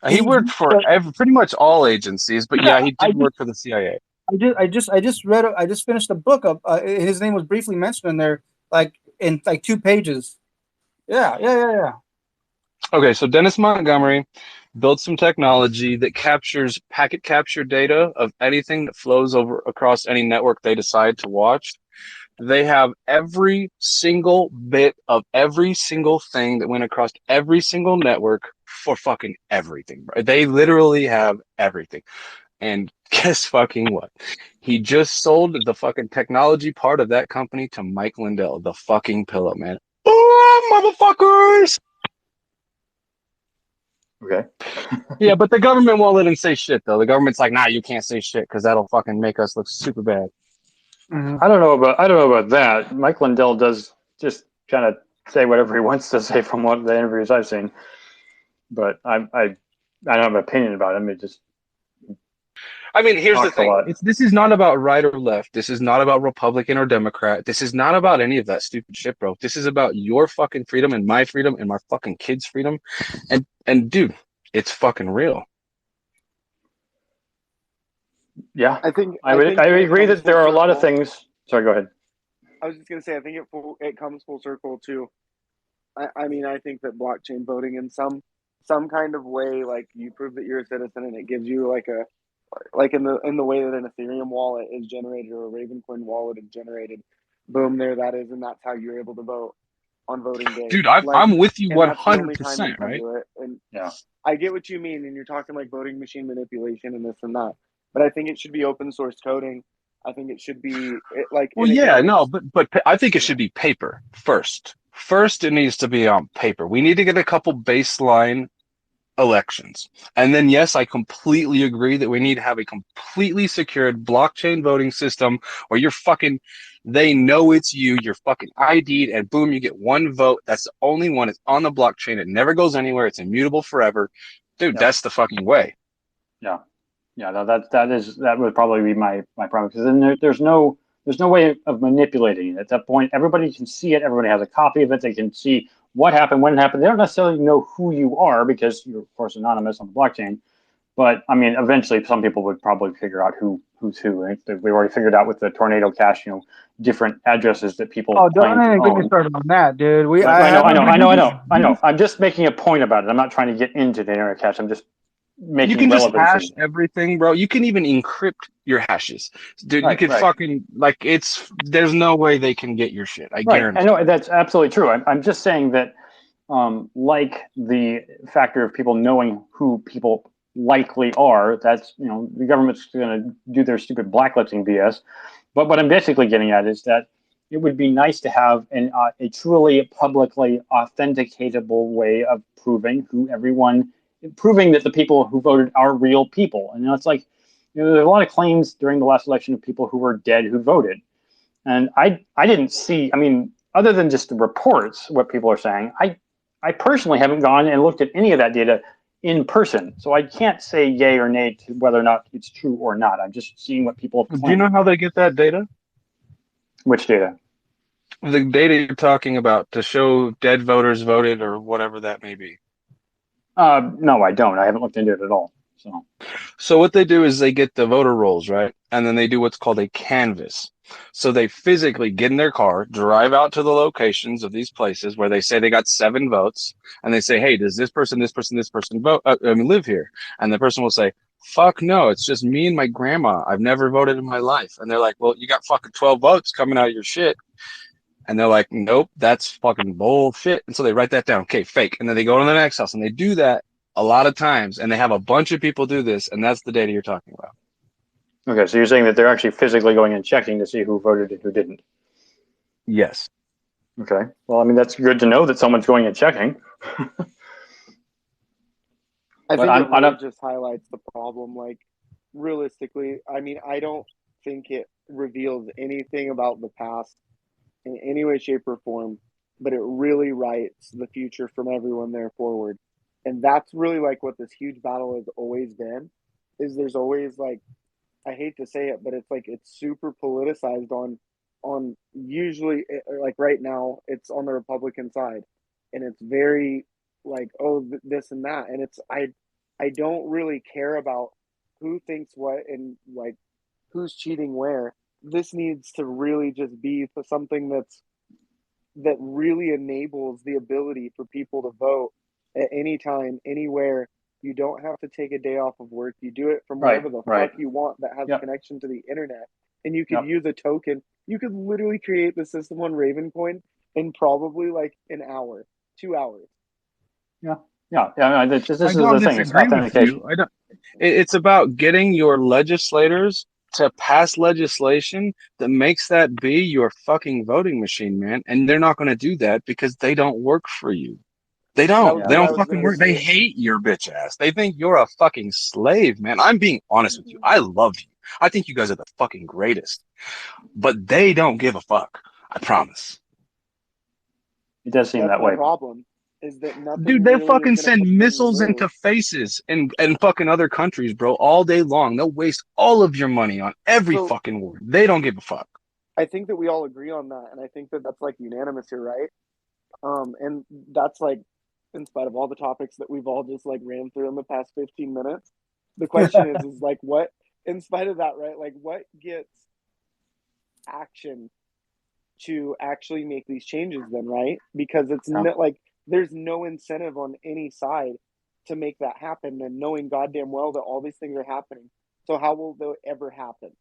He worked for pretty much all agencies, but yeah, he did work for the CIA. I just read. I just finished a book of. His name was briefly mentioned in there, like in like 2 pages. Yeah. Okay, so Dennis Montgomery built some technology that captures packet capture data of anything that flows over across any network they decide to watch. They have every single bit of every single thing that went across every single network for fucking everything. Bro. They literally have everything. And guess fucking what? He just sold the fucking technology part of that company to Mike Lindell, the fucking pillow man. Oh, motherfuckers! Okay. Yeah, but the government won't let him say shit, though. The government's like, nah, you can't say shit because that'll fucking make us look super bad. I don't know about that. Mike Lindell does just kind of say whatever he wants to say from what the interviews I've seen, but I don't have an opinion about him. It just I mean, here's the talks a thing. lot. This is not about right or left. This is not about Republican or Democrat. This is not about any of that stupid shit, bro. This is about your fucking freedom and my fucking kids' freedom. And dude, it's fucking real. Yeah, I think I agree that there are a lot of things. Sorry, go ahead. I was just gonna say I think it comes full circle too. I mean I think that blockchain voting in some kind of way, like you prove that you're a citizen and it gives you like in the way that an Ethereum wallet is generated or a Ravencoin wallet is generated, boom, there that is, and that's how you're able to vote on voting day. Dude, Like, I'm with you and that's the only time you 100%, can right? do it. And Yeah, I get what you mean, and you're talking like voting machine manipulation and this and that. But I think it should be open source coding. I think it should be like. Well, And yeah, again, no, but I think it should be paper first. First, it needs to be on paper. We need to get a couple baseline elections. And then, yes, I completely agree that we need to have a completely secured blockchain voting system where you're fucking They know it's you. You're fucking ID'd, and boom, you get one vote. That's the only one. It's on the blockchain. It never goes anywhere. It's immutable forever. Dude, that's the fucking way. Yeah. Yeah, no, that would probably be my problem, because then there's no way of manipulating it. At that point, everybody can see it. Everybody has a copy of it. They can see what happened, when it happened. They don't necessarily know who you are because you're, of course, anonymous on the blockchain. But I mean, eventually, some people would probably figure out who's who. Right? We already figured out with the Tornado Cash, different addresses that people claim to Don't get me own. started on that, dude. I know. I'm just making a point about it. I'm not trying to get into the Tornado Cash. I'm just You making can just relevancy. hash everything, bro. You can even encrypt your hashes. Dude, you could fucking, like, there's no way they can get your shit. I guarantee. I know that's absolutely true. I'm just saying that, like the factor of people knowing who people likely are, that's, the government's going to do their stupid blacklisting BS. But what I'm basically getting at is that it would be nice to have a truly publicly authenticatable way of proving that the people who voted are real people. And it's like, there's a lot of claims during the last election of people who were dead who voted. And I didn't see, I mean, other than just the reports, what people are saying, I personally haven't gone and looked at any of that data in person. So I can't say yay or nay to whether or not it's true or not. I'm just seeing what people have claimed. Do you know how they get that data? Which data? The data you're talking about to show dead voters voted or whatever that may be. No, I don't. I haven't looked into it at all. So what they do is they get the voter rolls, right? And then they do what's called a canvass. So they physically get in their car, drive out to the locations of these places where they say they got 7 votes, and they say, hey, does this person vote? Live here? And the person will say, fuck no, it's just me and my grandma. I've never voted in my life. And they're like, well, you got fucking 12 votes coming out of your shit. And they're like, nope, that's fucking bullshit. And so they write that down. Okay, fake. And then they go to the next house and they do that a lot of times, and they have a bunch of people do this, and that's the data you're talking about. Okay, so you're saying that they're actually physically going and checking to see who voted and who didn't? Yes. Okay. Well, I mean, that's good to know that someone's going and checking. I think it really just highlights the problem. Like, realistically, I mean, I don't think it reveals anything about the past in any way, shape, or form, but it really writes the future from everyone there forward. And that's really like what this huge battle has always been, is there's always, like, I hate to say it, but it's like it's super politicized on usually, like right now, it's on the Republican side. And it's very like, oh, this and that. And it's, I don't really care about who thinks what and like who's cheating where. This needs to really just be something that really enables the ability for people to vote at any time, anywhere. You don't have to take a day off of work. You do it from wherever the fuck you want that has a connection to the internet. And you could use a token. You could literally create the system on Ravencoin in probably like an hour, 2 hours. This is the thing. It's authentication. It's about getting your legislators to pass legislation that makes that be your fucking voting machine, man. And they're not going to do that because they don't work for you. They don't. They don't fucking work. They hate your bitch ass. They think you're a fucking slave, man. I'm being honest with you. I love you. I think you guys are the fucking greatest. But they don't give a fuck. I promise. It does seem that way. Problem is that nothing. Dude, they fucking send missiles into faces and fucking other countries, bro, all day long. They'll waste all of your money on every fucking war. They don't give a fuck. I think that we all agree on that, and I think that that's like unanimous here, right? And that's like, in spite of all the topics that we've all just like ran through in the past 15 minutes, the question is like, what, in spite of that, right? Like, what gets action to actually make these changes then, right? Because it's not like there's no incentive on any side to make that happen, and knowing goddamn well that all these things are happening. So how will they ever happen?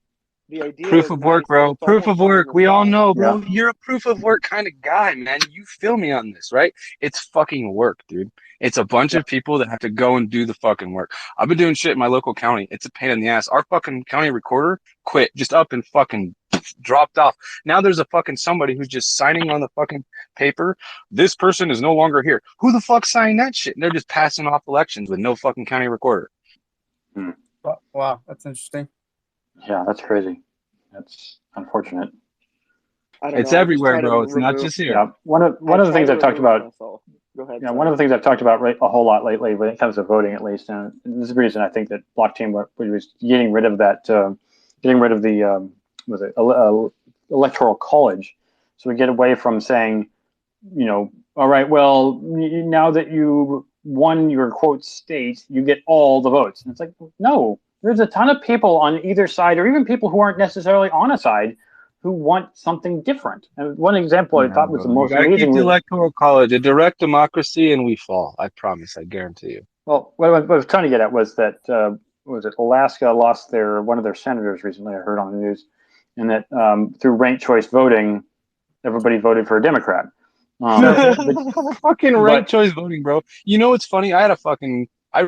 The idea proof of work, bro. Proof of work. We all know, bro. Yeah. You're a proof of work kind of guy, man. You feel me on this, right? It's fucking work, dude. It's a bunch of people that have to go and do the fucking work. I've been doing shit in my local county. It's a pain in the ass. Our fucking county recorder quit, just up and fucking dropped off. Now there's a fucking somebody who's just signing on the fucking paper. This person is no longer here. Who the fuck signed that shit? And they're just passing off elections with no fucking county recorder. Wow, that's interesting. Yeah, that's crazy. That's unfortunate. I don't It's know. I just everywhere, try to bro. It's not remove. just here. Yeah, one of the try things to I've talked remove about. myself. Go ahead. Yeah, sorry. one of the things I've talked about a whole lot lately when it comes to voting, at least, and this is the reason I think that blockchain was getting rid of that, getting rid of the was it electoral college, so we get away from saying, all right, well, now that you won your quote state, you get all the votes. And it's like, no, there's a ton of people on either side, or even people who aren't necessarily on a side, who want something different. And one example I thought was the You most gotta keep amazing the was, electoral college, a direct democracy, and we fall. I promise. I guarantee you. well, what I was trying to get at was that was it Alaska lost one of their senators recently. I heard on the news, and that through ranked choice voting, everybody voted for a Democrat. Fucking ranked but choice voting, bro. You know what's funny? I had a fucking I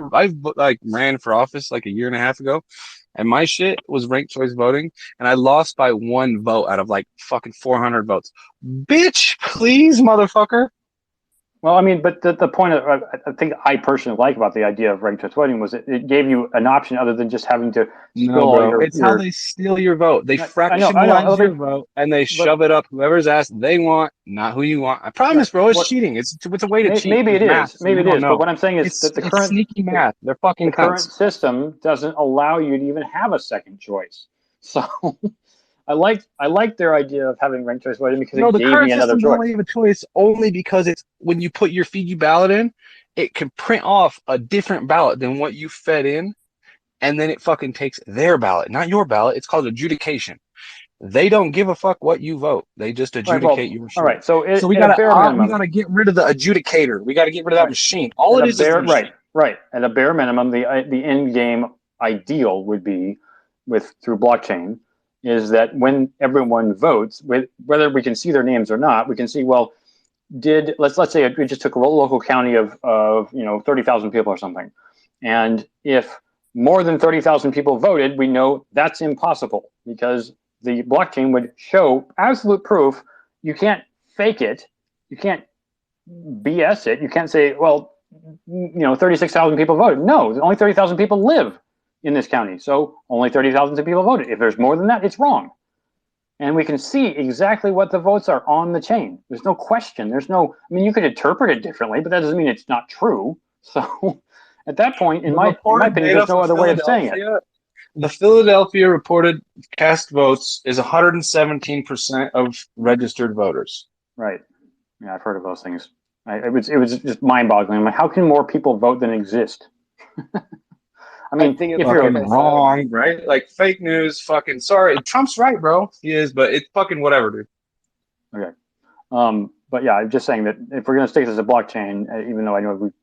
like ran for office like a year and a half ago, and my shit was ranked choice voting, and I lost by 1 vote out of like fucking 400 votes. Bitch, please, motherfucker. Well, I mean, but the point I think I personally like about the idea of ranked choice voting was it gave you an option other than just having to spill No, all bro. It's how they steal your vote. They I know. fractionalize your vote and they shove it up whoever's ass they want, not who you want. I promise, bro. It's cheating. It's a way to cheat. Maybe it It's math, is. so Maybe you it don't is. But know. what I'm saying is that It's sneaky math. They're fucking the current cunts. system doesn't allow you to even have a second choice. So I like their idea of having ranked choice voting because No, it the gave current me another system choice. doesn't let you have a choice only because it's when you put your feed you ballot in, it can print off a different ballot than what you fed in, and then it fucking takes their ballot, not your ballot. It's called adjudication. They don't give a fuck what you vote. They just Right. adjudicate your All shit. right. So So we at a bare we minimum, gotta get rid of the adjudicator. We gotta get rid of that machine. All at it a is a machine. right. At a bare minimum, the end game ideal would be through blockchain is that when everyone votes, whether we can see their names or not, we can see, well, let's say we just took a local county of 30,000 people or something, and if more than 30,000 people voted, we know that's impossible because the blockchain would show absolute proof. You can't fake it. You can't BS it. You can't say, well, 36,000 people voted. No, only 30,000 people live in this county, so only 30,000 people voted. If there's more than that, it's wrong. And we can see exactly what the votes are on the chain. There's no question. I mean, you could interpret it differently, but that doesn't mean it's not true. So at that point, in my opinion, there's no other way of saying it. The Philadelphia reported cast votes is 117% of registered voters. Right. Yeah, I've heard of those things. It was just mind-boggling. I'm like, how can more people vote than exist? I mean, think if it's you're fucking wrong, right? Like fake news, fucking sorry. Trump's right, bro. He is, but it's fucking whatever, dude. Okay. But yeah, I'm just saying that if we're going to stick this as a blockchain, even though I know we've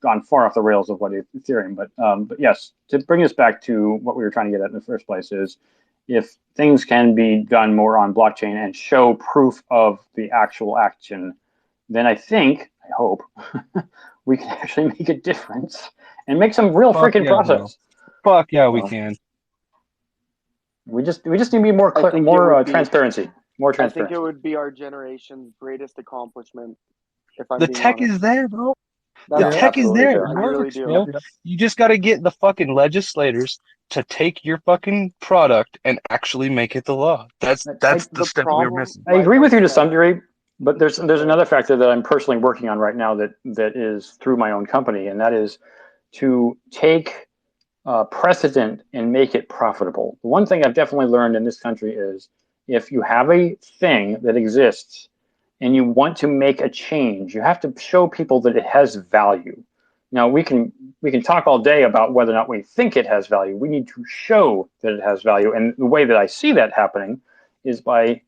gone far off the rails of what Ethereum, but yes, to bring us back to what we were trying to get at in the first place is if things can be done more on blockchain and show proof of the actual action, then I hope, we can actually make a difference and make some real freaking progress. Fuck yeah, we can. We just need to be more transparency. More transparency. I think it would be our generation's greatest accomplishment. If I'm the being tech honest. is there, bro. That's The tech is there. It I really works, do. bro. You just got to get the fucking legislators to take your fucking product and actually make it the law. That's the step we were missing. I agree with you to some degree, but there's another factor that I'm personally working on right now that is through my own company, and that is to take precedent and make it profitable. The one thing I've definitely learned in this country is if you have a thing that exists and you want to make a change, you have to show people that it has value. Now we can talk all day about whether or not we think it has value. We need to show that it has value, and the way that I see that happening is by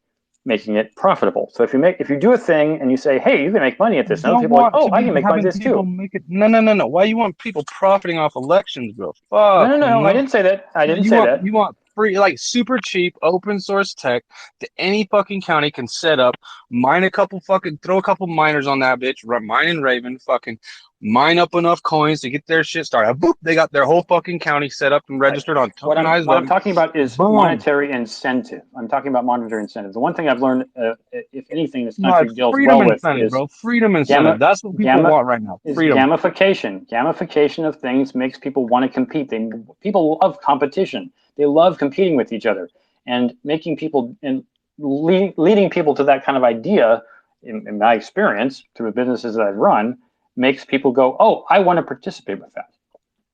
making it profitable. So if you do a thing and you say, hey, you can make money at this, and other people are like, oh, I can make money at this too. No. Why you want people profiting off elections, bro? Fuck. No. I didn't say that. You want free, like super cheap, open source tech that any fucking county can set up, throw a couple miners on that bitch, mine and Raven, fucking mine up enough coins to get their shit started. Boop, they got their whole fucking county set up and registered on tokenized. What I'm talking about is monetary incentive. I'm talking about monetary incentive. The one thing I've learned, if anything, this country deals well with is freedom incentive. That's what people want right now. Freedom. Gamification. Gamification of things makes people want to compete. People love competition. They love competing with each other, and making people leading people to that kind of idea, in my experience, through the businesses that I've run, makes people go, oh, I want to participate with that.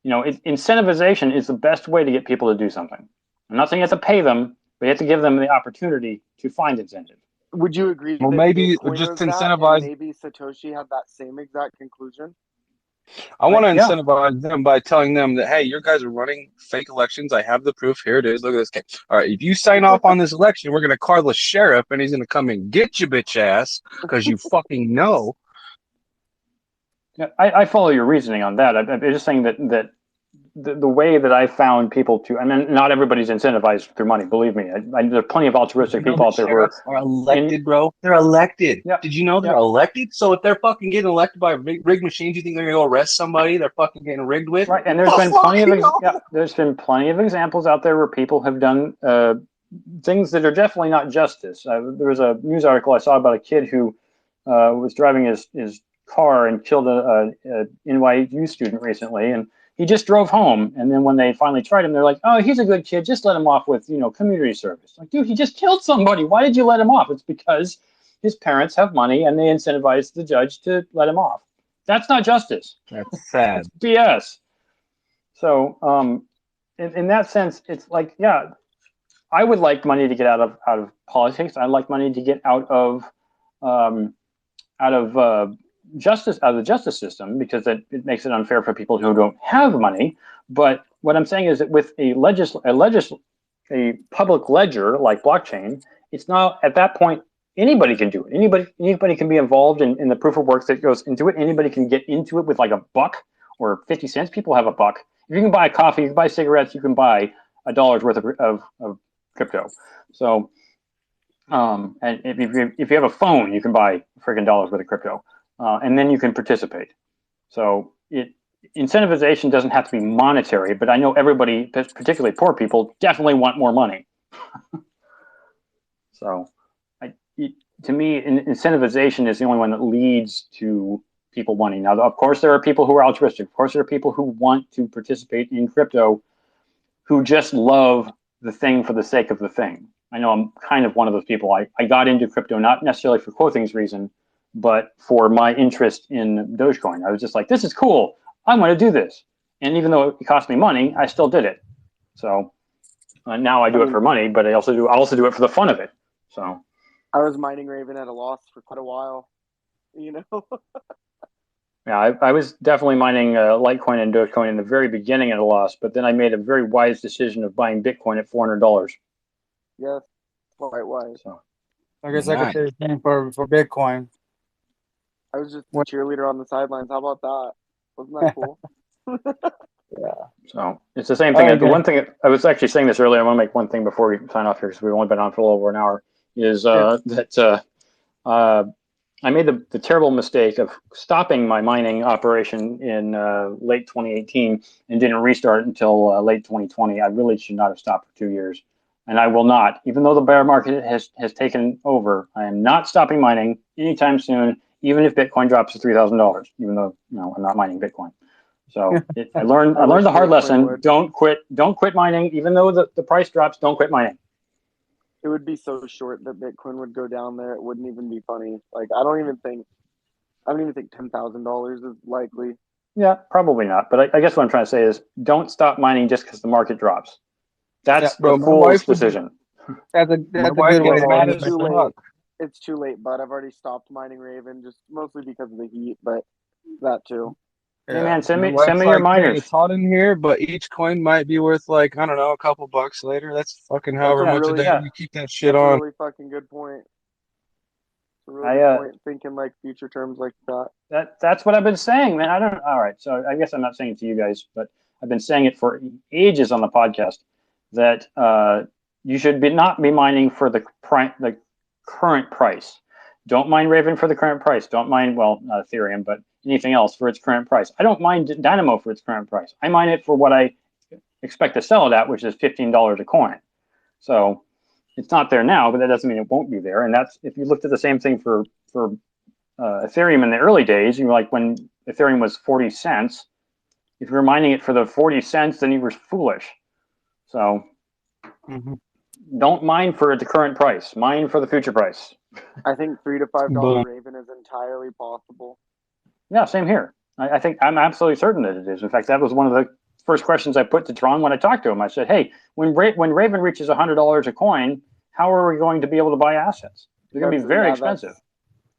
Incentivization is the best way to get people to do something. I'm not saying you have to pay them, but you have to give them the opportunity to find incentive. Would you agree Well, that maybe Bitcoin just was that, and incentivize. maybe Satoshi had that same exact conclusion? I want to Yeah. incentivize them by telling them that, hey, your guys are running fake elections. I have the proof. Here it is. Look at this case. All right, if you sign off on this election, we're going to call the sheriff, and he's going to come and get you, bitch ass, because you fucking know. Yeah, I follow your reasoning on that. I'm just saying that the way that I found people to, I mean, not everybody's incentivized through money. Believe me, there are plenty of altruistic people out there who are elected, bro. They're elected. Yeah. Did you know they're elected? So if they're fucking getting elected by rigged machines, you think they're gonna go arrest somebody they're fucking getting rigged with? Right, and there's been plenty of examples out there where people have done things that are definitely not justice. There was a news article I saw about a kid who was driving his car and killed a NYU student recently, and he just drove home. And then when they finally tried him, they're like, "Oh, he's a good kid. Just let him off with community service." Like, dude, he just killed somebody. Why did you let him off? It's because his parents have money and they incentivized the judge to let him off. That's not justice. That's sad. It's BS. So, in that sense, it's like, yeah, I would like money to get out of politics. I'd like money to get out of justice, out of the justice system, because it makes it unfair for people who don't have money. But what I'm saying is that with a public ledger like blockchain, it's not, at that point, anybody can do it. Anybody can be involved in the proof of work that goes into it. Anybody can get into it with like $1 or 50 cents. People have $1. If you can buy coffee, you can buy cigarettes, you can buy $1 worth of crypto. So, and if you have a phone, you can buy friggin' $1 worth of crypto, and then you can participate. So incentivization doesn't have to be monetary, but I know everybody, particularly poor people, definitely want more money. So, to me, incentivization is the only one that leads to people wanting. Now, of course, there are people who are altruistic. Of course, there are people who want to participate in crypto who just love the thing for the sake of the thing. I know I'm kind of one of those people. I got into crypto not necessarily for quoting's reason, but for my interest in Dogecoin. I was just like, this is cool. I'm going to do this. And even though it cost me money, I still did it. So now I do it for money, but I also do it for the fun of it. So I was mining Raven at a loss for quite a while, Yeah, I was definitely mining Litecoin and Dogecoin in the very beginning at a loss, but then I made a very wise decision of buying Bitcoin at $400. Yes, quite wise. So I guess I could say the same for Bitcoin. I was just a cheerleader on the sidelines. How about that? Wasn't that cool? Yeah. So it's the same thing. The one thing I was actually saying this earlier. I want to make one thing before we sign off here, because we've only been on for a little over an hour. Is that I made the terrible mistake of stopping my mining operation in late 2018 and didn't restart until late 2020. I really should not have stopped for 2 years, and I will not. Even though the bear market has taken over, I am not stopping mining anytime soon, even if Bitcoin drops to $3,000. Even though I'm not mining Bitcoin. So I learned the hard lesson. Don't quit mining, even though the price drops. Don't quit mining. It would be so short that Bitcoin would go down there. It wouldn't even be funny. Like I don't even think $10,000 is likely. Yeah, probably not. But I guess what I'm trying to say is, don't stop mining just because the market drops. That's the fool's decision. That's a good way to manage it. It's too late, but I've already stopped mining Raven, just mostly because of the heat, but that too. Hey man, send me your miners. It's hot in here, but each coin might be worth like, I don't know, a couple bucks later. That's fucking however much a day you keep that shit on. That's a really fucking good point. It's a really good point, thinking like future terms like that. That's what I've been saying, man. All right, so I guess I'm not saying it to you guys, but I've been saying it for ages on the podcast that you should not be mining for the current price. Don't mine Raven for the current price. Don't mine, well, not Ethereum, but anything else for its current price. I don't mind Dynamo for its current price. I mine it for what I expect to sell it at, which is $15 a coin. So it's not there now, but that doesn't mean it won't be there. And that's, if you looked at the same thing for Ethereum in the early days, you were like, when Ethereum was 40 cents, if you were mining it for the 40 cents, then you were foolish. So don't mine for the current price. Mine for the future price. I think $3 to $5 Boom. Raven is entirely possible. Yeah, same here. I think I'm absolutely certain that it is. In fact, that was one of the first questions I put to Tron when I talked to him. I said, "Hey, when Raven reaches $100 a coin, how are we going to be able to buy assets? They're going to be very expensive."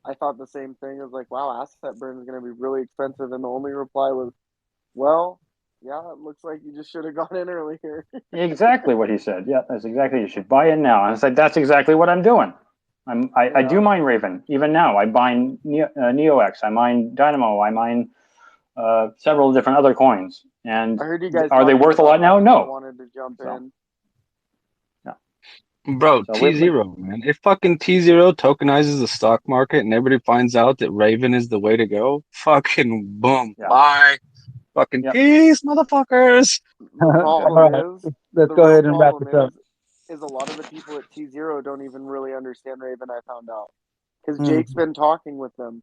I thought the same thing. I was like, wow, asset burn is going to be really expensive. And the only reply was, well, yeah, it looks like you just should have gone in earlier. Exactly what he said. Yeah, that's exactly. You should buy in now. And I said, that's exactly what I'm doing. I do mine Raven even now. I mine NeoX. I mine Dynamo. I mine several different other coins. And I heard you guys. are they worth a lot now? No. I wanted to jump in. Bro, So T0, man. If fucking T0 tokenizes the stock market and everybody finds out that Raven is the way to go, fucking boom. Yeah. Bye. Fucking peace, motherfuckers. The problem All is, let's go ahead and wrap this up. Is a lot of the people at T0 don't even really understand Raven. I found out because Mm. Jake's been talking with them,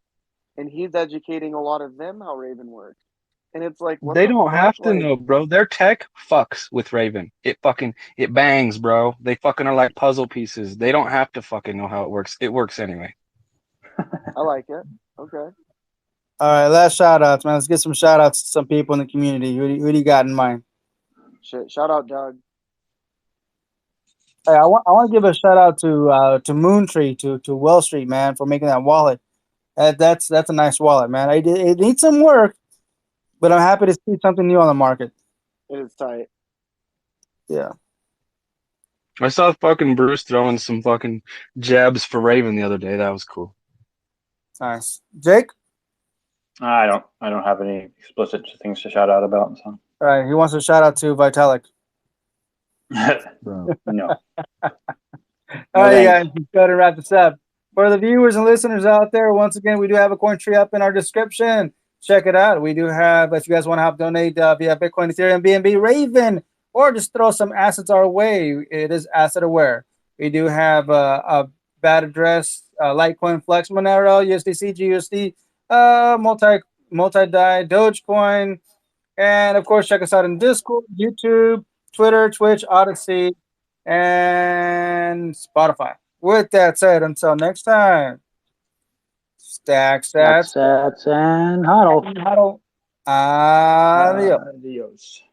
and he's educating a lot of them how Raven works. And it's like, what They the don't fuck? have to Like, know, bro. Their tech fucks with Raven. It bangs, bro. They fucking are like puzzle pieces. They don't have to fucking know how it works. It works anyway. I like it. Okay. All right, last shout outs, man. Let's get some shout outs to some people in the community. Who do you got in mind? Shout out, Doug. Hey, I want to give a shout out to Moontree, to Well Street, man, for making that wallet. That's a nice wallet, man. It needs some work, but I'm happy to see something new on the market. It is tight. Yeah. I saw fucking Bruce throwing some fucking jabs for Raven the other day. That was cool. Nice. Jake? I don't have any explicit things to shout out about. So. All right. He wants to shout out to Vitalik. Bro, no. All right, guys. Let's go ahead and wrap this up. For the viewers and listeners out there, once again, we do have a coin tree up in our description. Check it out. We do have, if you guys want to help donate via Bitcoin, Ethereum, BNB, Raven, or just throw some assets our way, it is asset aware. We do have a bad address, Litecoin, Flex, Monero, USDC, GUSD, multi-die, Dogecoin, and of course, check us out on Discord, YouTube, Twitter, Twitch, Odyssey, and Spotify. With that said, until next time, stack sats and hodl. Adios. Adios.